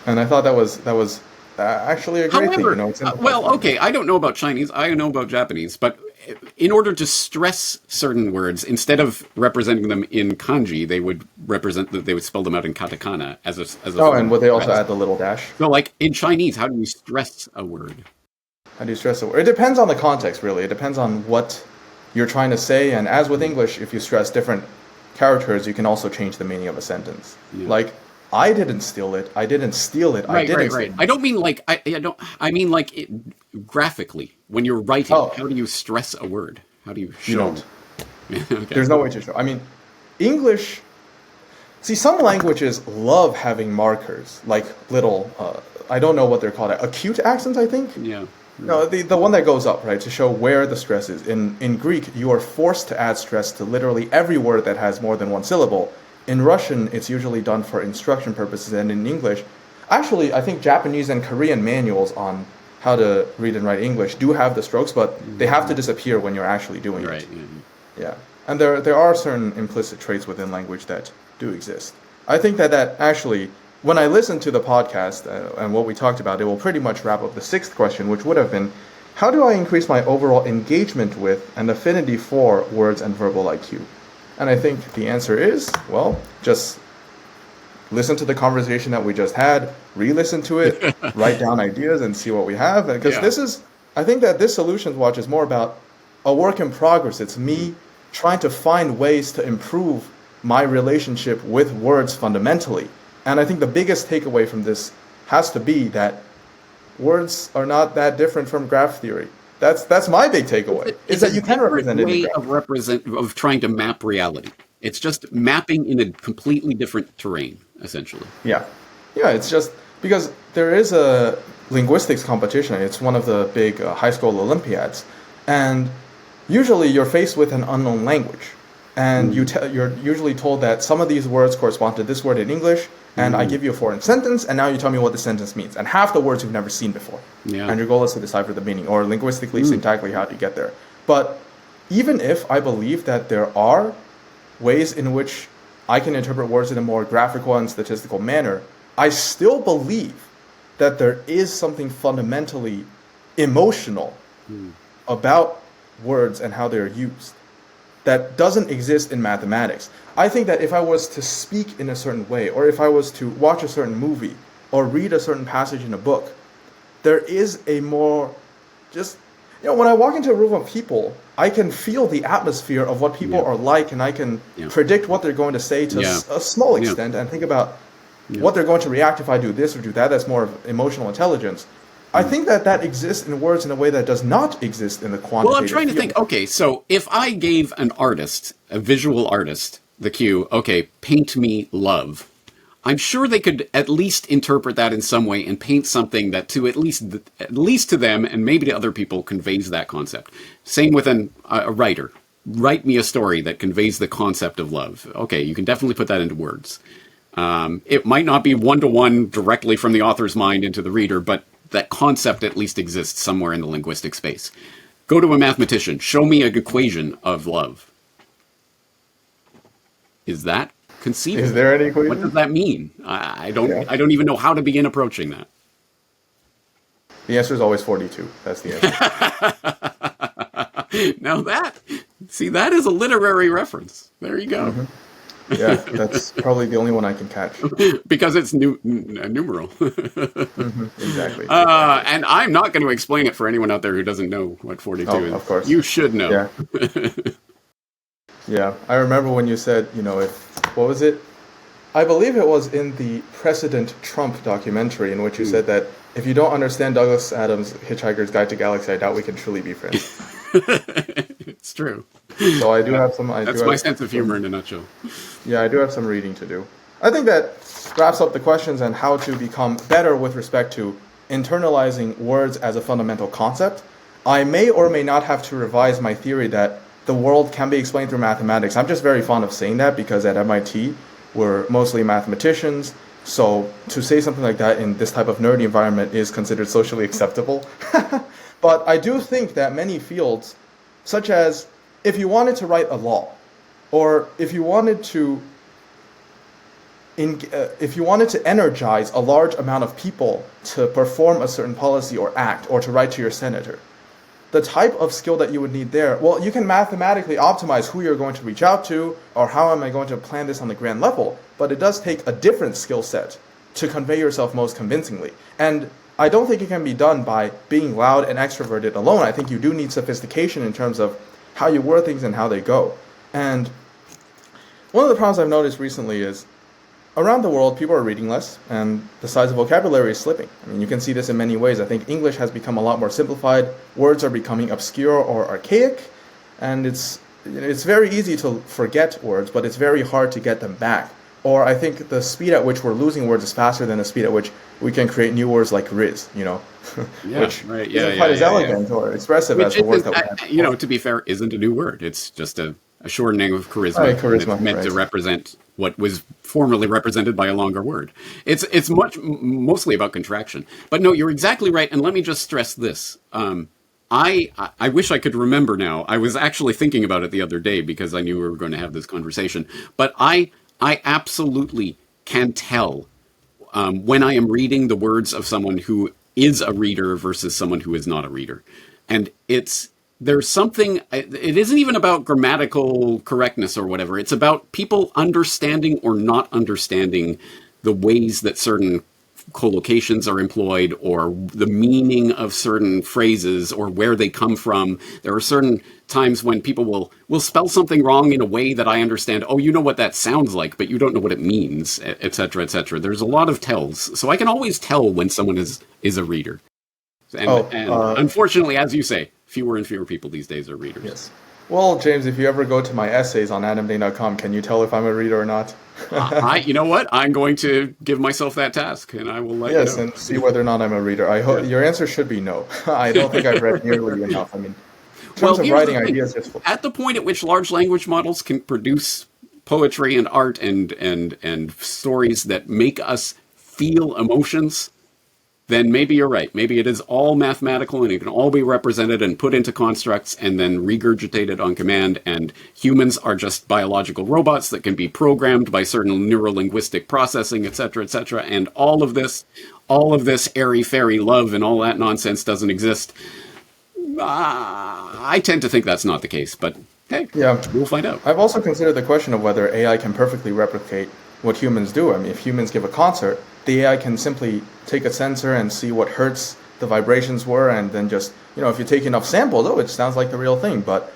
And I thought that was actually a great thing. Okay, I don't know about Chinese. I know about Japanese, but in order to stress certain words, instead of representing them in kanji, they would spell them out in katakana as a. And would they also add the little dash? So, like in Chinese, how do you stress a word? How do you stress a word? It depends on the context, really. It depends on what you're trying to say, and as with English, if you stress different characters, you can also change the meaning of a sentence. Yeah. Like, I didn't steal it. I didn't steal it. Right. I don't mean like I mean like graphically. When you're writing, how do you stress a word? How do you show? You don't. Okay. There's no way to show. I mean, English. See, some languages love having markers, like little. I don't know what they're called. Acute accents, I think. Yeah. No, the one that goes up, right, to show where the stress is. In Greek, you are forced to add stress to literally every word that has more than one syllable. In Russian, it's usually done for instruction purposes, and in English, actually, I think Japanese and Korean manuals on how to read and write English do have the strokes, but they have to disappear when you're actually doing it. Right. Yeah. And there are certain implicit traits within language that do exist. I think that actually, when I listen to the podcast and what we talked about, it will pretty much wrap up the sixth question, which would have been, how do I increase my overall engagement with and affinity for words and verbal IQ? And I think the answer is, well, just listen to the conversation that we just had, re-listen to it, write down ideas and see what we have. Because I think that this Solutions Watch is more about a work in progress. It's me trying to find ways to improve my relationship with words fundamentally. And I think the biggest takeaway from this has to be that words are not that different from graph theory. That's my big takeaway. Is that you can represent it in graph. Of trying to map reality. It's just mapping in a completely different terrain, essentially. Yeah, it's just because there is a linguistics competition. It's one of the big high school Olympiads. And usually you're faced with an unknown language. And you're usually told that some of these words correspond to this word in English, and I give you a foreign sentence, and now you tell me what the sentence means. And half the words you've never seen before. Yeah. And your goal is to decipher the meaning, or linguistically, syntactically, how do you get there? But even if I believe that there are ways in which I can interpret words in a more graphical and statistical manner, I still believe that there is something fundamentally emotional about words and how they're used that doesn't exist in mathematics. I think that if I was to speak in a certain way, or if I was to watch a certain movie, or read a certain passage in a book, there is a more just, when I walk into a room of people, I can feel the atmosphere of what people are like, and I can predict what they're going to say to a small extent, and think about what they're going to react if I do this or do that. That's more of emotional intelligence. I think that exists in words in a way that does not exist in the quantitative Well, I'm trying to field. think, okay, so if I gave an artist, a visual artist, the cue, okay, paint me love, I'm sure they could at least interpret that in some way and paint something that to at least to them and maybe to other people conveys that concept. Same with a writer. Write me a story that conveys the concept of love. Okay, you can definitely put that into words. It might not be one-to-one directly from the author's mind into the reader, but that concept at least exists somewhere in the linguistic space. Go to a mathematician. Show me an equation of love. Is that conceivable? Is there any equation? What does that mean? I don't even know how to begin approaching that. The answer is always 42. That's the answer. Now that is a literary reference. There you go. Yeah, that's probably the only one I can catch. Because it's numeral. Exactly. And I'm not going to explain it for anyone out there who doesn't know what 42 is. Of course. You should know. Yeah, I remember when you said, what was it? I believe it was in the President Trump documentary in which you said that if you don't understand Douglas Adams' Hitchhiker's Guide to Galaxy, I doubt we can truly be friends. It's true. So I do have some... That's my sense of humor in a nutshell. Yeah, I do have some reading to do. I think that wraps up the questions on how to become better with respect to internalizing words as a fundamental concept. I may or may not have to revise my theory that the world can be explained through mathematics. I'm just very fond of saying that because at MIT, we're mostly mathematicians. So to say something like that in this type of nerdy environment is considered socially acceptable. But I do think that many fields, such as if you wanted to write a law, or if you wanted to energize a large amount of people to perform a certain policy or act, or to write to your senator, the type of skill that you would need there, well, you can mathematically optimize who you're going to reach out to, or how am I going to plan this on the grand level, but it does take a different skill set to convey yourself most convincingly. And I don't think it can be done by being loud and extroverted alone. I think you do need sophistication in terms of how you word things and how they go. And one of the problems I've noticed recently is around the world, people are reading less, and the size of vocabulary is slipping. I mean, you can see this in many ways. I think English has become a lot more simplified. Words are becoming obscure or archaic, and it's very easy to forget words, but it's very hard to get them back. Or I think the speed at which we're losing words is faster than the speed at which we can create new words like Riz, which isn't quite as elegant or expressive as the words that we have. To be fair, isn't a new word. It's just a shortening of charisma. It's meant to represent what was formerly represented by a longer word. It's mostly about contraction. But no, you're exactly right. And let me just stress this. I wish I could remember now. I was actually thinking about it the other day because I knew we were going to have this conversation. But I absolutely can tell when I am reading the words of someone who is a reader versus someone who is not a reader. And there's something, it isn't even about grammatical correctness or whatever. It's about people understanding or not understanding the ways that certain collocations are employed, or the meaning of certain phrases, or where they come from. There are certain times when people will spell something wrong in a way that I understand. Oh, you know what that sounds like, but you don't know what it means, etc., etc. There's a lot of tells, so I can always tell when someone is a reader. And unfortunately, as you say, fewer and fewer people these days are readers. Yes. Well, James, if you ever go to my essays on adamdeng.com, can you tell if I'm a reader or not? You know what? I'm going to give myself that task, and I will let you know. Yes, and see whether or not I'm a reader. I hope your answer should be no. I don't think I've read nearly enough. I mean, in terms of writing ideas, at the point at which large language models can produce poetry and art and stories that make us feel emotions, then maybe you're right. Maybe it is all mathematical and it can all be represented and put into constructs and then regurgitated on command, and humans are just biological robots that can be programmed by certain neurolinguistic processing, etc., and all of this airy-fairy love and all that nonsense doesn't exist. I tend to think that's not the case, but hey, we'll find out. I've also considered the question of whether AI can perfectly replicate what humans do. I mean, if humans give a concert, the AI can simply take a sensor and see what hertz the vibrations were, and then just, if you take enough samples, it sounds like the real thing. But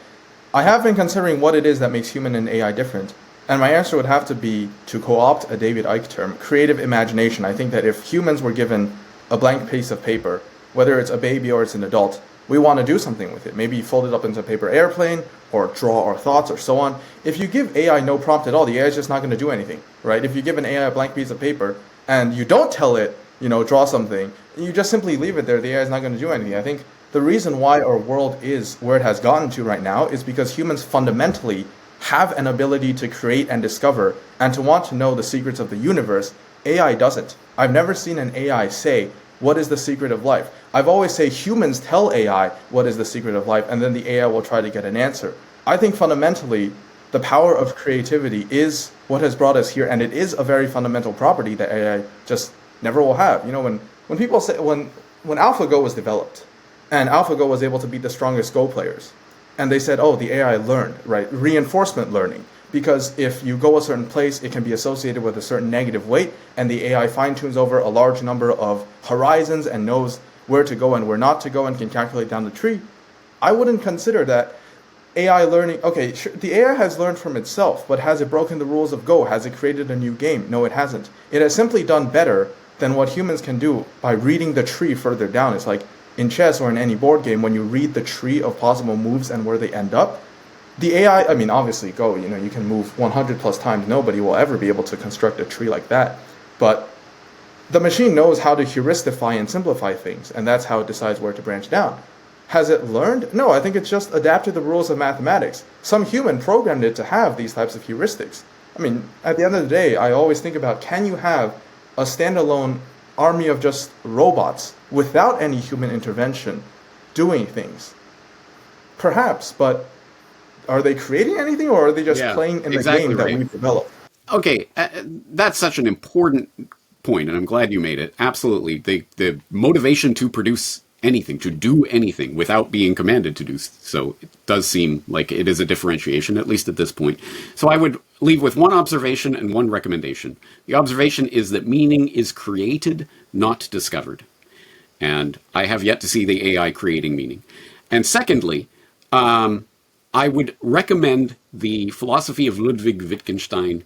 I have been considering what it is that makes human and AI different. And my answer would have to be, to co-opt a David Icke term, creative imagination. I think that if humans were given a blank piece of paper, whether it's a baby or it's an adult, we want to do something with it. Maybe fold it up into a paper airplane, or draw our thoughts, or so on. If you give AI no prompt at all, the AI is just not going to do anything, right? If you give an AI a blank piece of paper and you don't tell it, draw something, you just simply leave it there, the AI is not going to do anything. I think the reason why our world is where it has gotten to right now is because humans fundamentally have an ability to create and discover and to want to know the secrets of the universe. AI doesn't. I've never seen an AI say, what is the secret of life? I've always say humans tell AI what is the secret of life, and then the AI will try to get an answer. I think fundamentally, the power of creativity is what has brought us here, and it is a very fundamental property that AI just never will have. When people say, when AlphaGo was developed, and AlphaGo was able to beat the strongest Go players, and they said, oh, the AI learned, right? Reinforcement learning. Because if you go a certain place, it can be associated with a certain negative weight, and the AI fine-tunes over a large number of horizons and knows where to go and where not to go and can calculate down the tree. I wouldn't consider that AI learning. Okay, sure, the AI has learned from itself, but has it broken the rules of Go? Has it created a new game? No, it hasn't. It has simply done better than what humans can do by reading the tree further down. It's like in chess or in any board game, when you read the tree of possible moves and where they end up, the AI, I mean, obviously Go, you can move 100 plus times. Nobody will ever be able to construct a tree like that. But the machine knows how to heuristify and simplify things, and that's how it decides where to branch down. Has it learned? No, I think it's just adapted the rules of mathematics. Some human programmed it to have these types of heuristics. I mean, at the end of the day, I always think about, can you have a standalone army of just robots without any human intervention doing things? Perhaps, but are they creating anything, or are they just playing in the game that we've developed? Okay, that's such an important point, and I'm glad you made it. Absolutely. The motivation to produce anything, to do anything without being commanded to do so, it does seem like it is a differentiation, at least at this point. So I would leave with one observation and one recommendation. The observation is that meaning is created, not discovered. And I have yet to see the AI creating meaning. And secondly, I would recommend the philosophy of Ludwig Wittgenstein.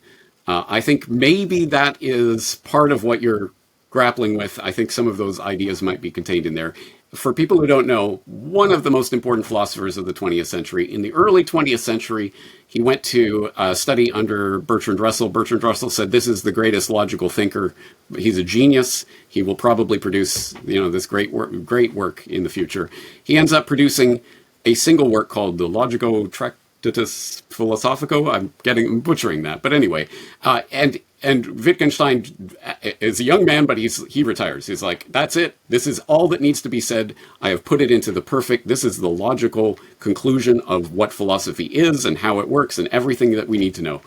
I think maybe that is part of what you're grappling with. I think some of those ideas might be contained in there. For people who don't know, one of the most important philosophers of the 20th century. In the early 20th century, he went to study under Bertrand Russell. Bertrand Russell said, this is the greatest logical thinker. He's a genius. He will probably produce, this great work in the future. He ends up producing a single work called the Logico Tractatus Philosophico. I'm butchering that, but anyway, and Wittgenstein is a young man, but he retires. He's like, that's it. This is all that needs to be said. I have put it into this is the logical conclusion of what philosophy is and how it works and everything that we need to know.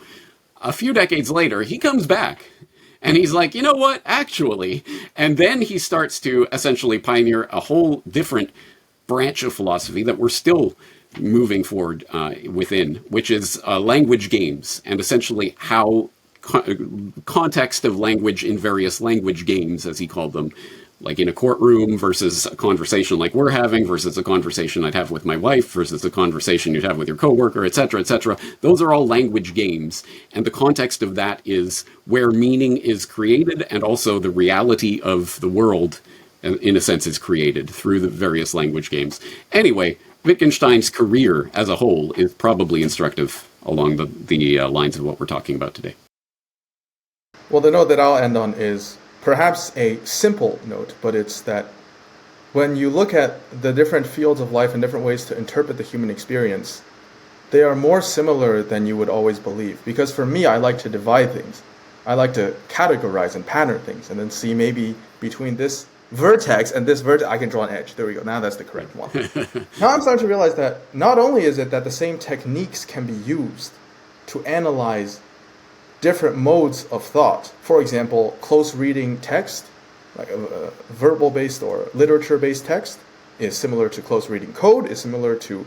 A few decades later, he comes back and he's like, you know what, actually, and then he starts to essentially pioneer a whole different branch of philosophy that we're still moving forward within, which is language games, and essentially how context of language in various language games, as he called them, like in a courtroom versus a conversation like we're having versus a conversation I'd have with my wife versus a conversation you'd have with your coworker, etc., etc. Those are all language games. And the context of that is where meaning is created, and also the reality of the world, in a sense, is created through the various language games. Anyway, Wittgenstein's career as a whole is probably instructive along the lines of what we're talking about today. Well, the note that I'll end on is perhaps a simple note, but it's that when you look at the different fields of life and different ways to interpret the human experience, they are more similar than you would always believe. Because for me, I like to divide things. I like to categorize and pattern things, and then see maybe between this vertex and this vertex, I can draw an edge. There we go. Now that's the correct one. Now I'm starting to realize that not only is it that the same techniques can be used to analyze different modes of thought. For example, close reading text, like a verbal-based or literature-based text, is similar to close reading code, is similar to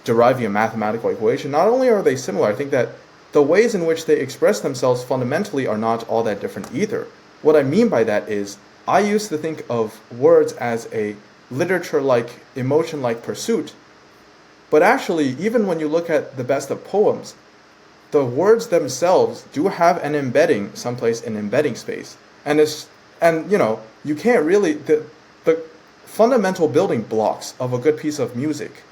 deriving a mathematical equation. Not only are they similar, I think that the ways in which they express themselves fundamentally are not all that different either. What I mean by that is, I used to think of words as a literature-like, emotion-like pursuit, but actually, even when you look at the best of poems, the words themselves do have an embedding someplace in embedding space. And you can't really, the fundamental building blocks of a good piece of music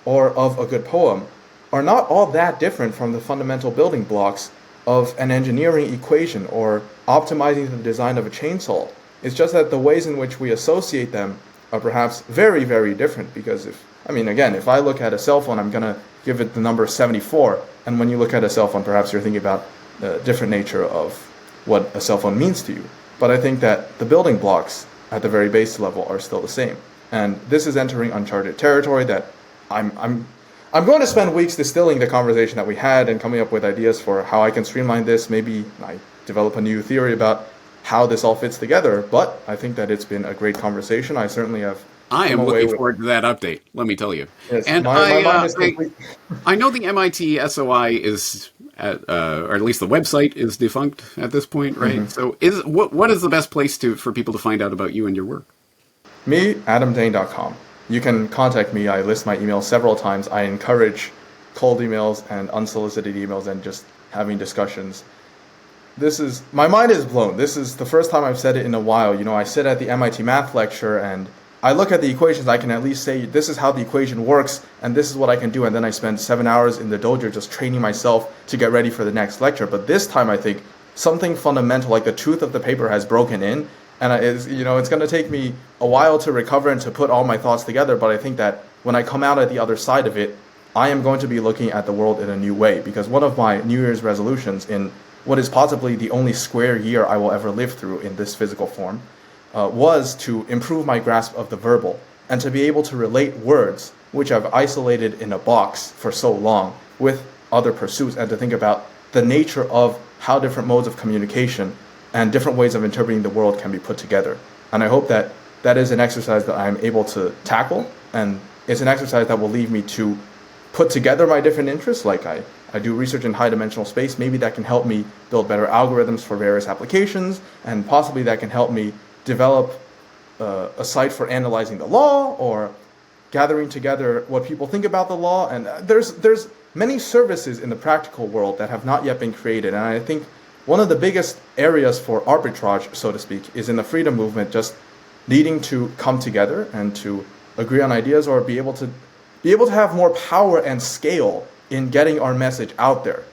or of a good poem are not all that different from the fundamental building blocks of an engineering equation or optimizing the design of a chainsaw. It's just that the ways in which we associate them are perhaps very, very different. Because if I look at a cell phone, I'm going to give it the number 74. And when you look at a cell phone, perhaps you're thinking about the different nature of what a cell phone means to you. But I think that the building blocks at the very base level are still the same. And this is entering uncharted territory that I'm going to spend weeks distilling the conversation that we had and coming up with ideas for how I can streamline this. Maybe I develop a new theory about how this all fits together. But I think that it's been a great conversation. I certainly have. I am looking forward to that update, let me tell you. Yes, and my mind is complete. I know the MIT SOI is, or at least the website is defunct at this point, right? Mm-hmm. So what is the best place for people to find out about you and your work? Me, adamdeng.com. You can contact me. I list my emails several times. I encourage cold emails and unsolicited emails and just having discussions. My mind is blown. This is the first time I've said it in a while. I sit at the MIT math lecture and I look at the equations, I can at least say, this is how the equation works, and this is what I can do, and then I spend 7 hours in the dojo just training myself to get ready for the next lecture. But this time, I think, something fundamental, like the truth of the paper has broken in, and it's going to take me a while to recover and to put all my thoughts together, but I think that when I come out at the other side of it, I am going to be looking at the world in a new way, because one of my New Year's resolutions in what is possibly the only square year I will ever live through in this physical form, was to improve my grasp of the verbal and to be able to relate words which I've isolated in a box for so long with other pursuits, and to think about the nature of how different modes of communication and different ways of interpreting the world can be put together. And I hope that that is an exercise that I'm able to tackle, and it's an exercise that will lead me to put together my different interests. Like I do research in high-dimensional space. Maybe that can help me build better algorithms for various applications, and possibly that can help me develop a site for analyzing the law or gathering together what people think about the law. And there's many services in the practical world that have not yet been created. And I think one of the biggest areas for arbitrage, so to speak, is in the freedom movement, just needing to come together and to agree on ideas, or be able to have more power and scale in getting our message out there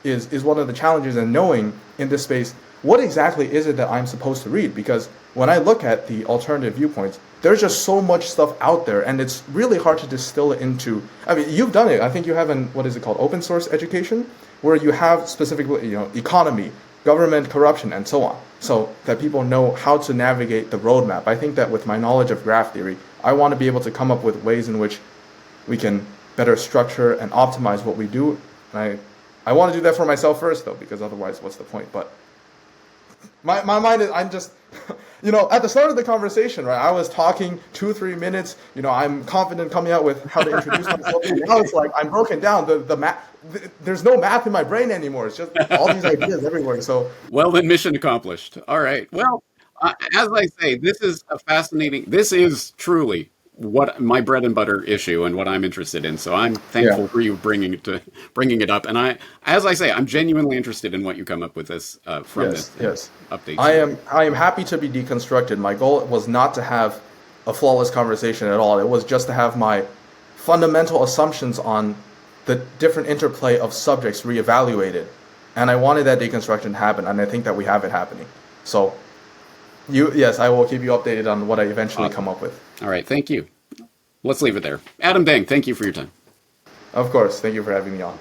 is one of the challenges. And knowing in this space, what exactly is it that I'm supposed to read? Because when I look at the alternative viewpoints, there's just so much stuff out there, and it's really hard to distill it into. You've done it. I think you have open source education, where you have specifically, economy, government corruption, and so on, so that people know how to navigate the roadmap. I think that with my knowledge of graph theory, I want to be able to come up with ways in which we can better structure and optimize what we do. And I want to do that for myself first, though, because otherwise, what's the point? But my mind is, I'm just, at the start of the conversation, right, I was talking 2-3 minutes. I'm confident coming out with how to introduce myself. Now it's like I'm broken down. The math, there's no math in my brain anymore. It's just all these ideas everywhere. So Well, then mission accomplished. All right. Well, as I say, this is truly what my bread and butter issue and what I'm interested in. So I'm yeah. thankful for you bringing it up. And as I say, I'm genuinely interested in what you come up with from Yes, this yes. update. I am happy to be deconstructed. My goal was not to have a flawless conversation at all. It was just to have my fundamental assumptions on the different interplay of subjects reevaluated. And I wanted that deconstruction to happen, and I think that we have it happening. So, yes, I will keep you updated on what I eventually come up with. All right. Thank you. Let's leave it there. Adam Deng, thank you for your time. Of course. Thank you for having me on.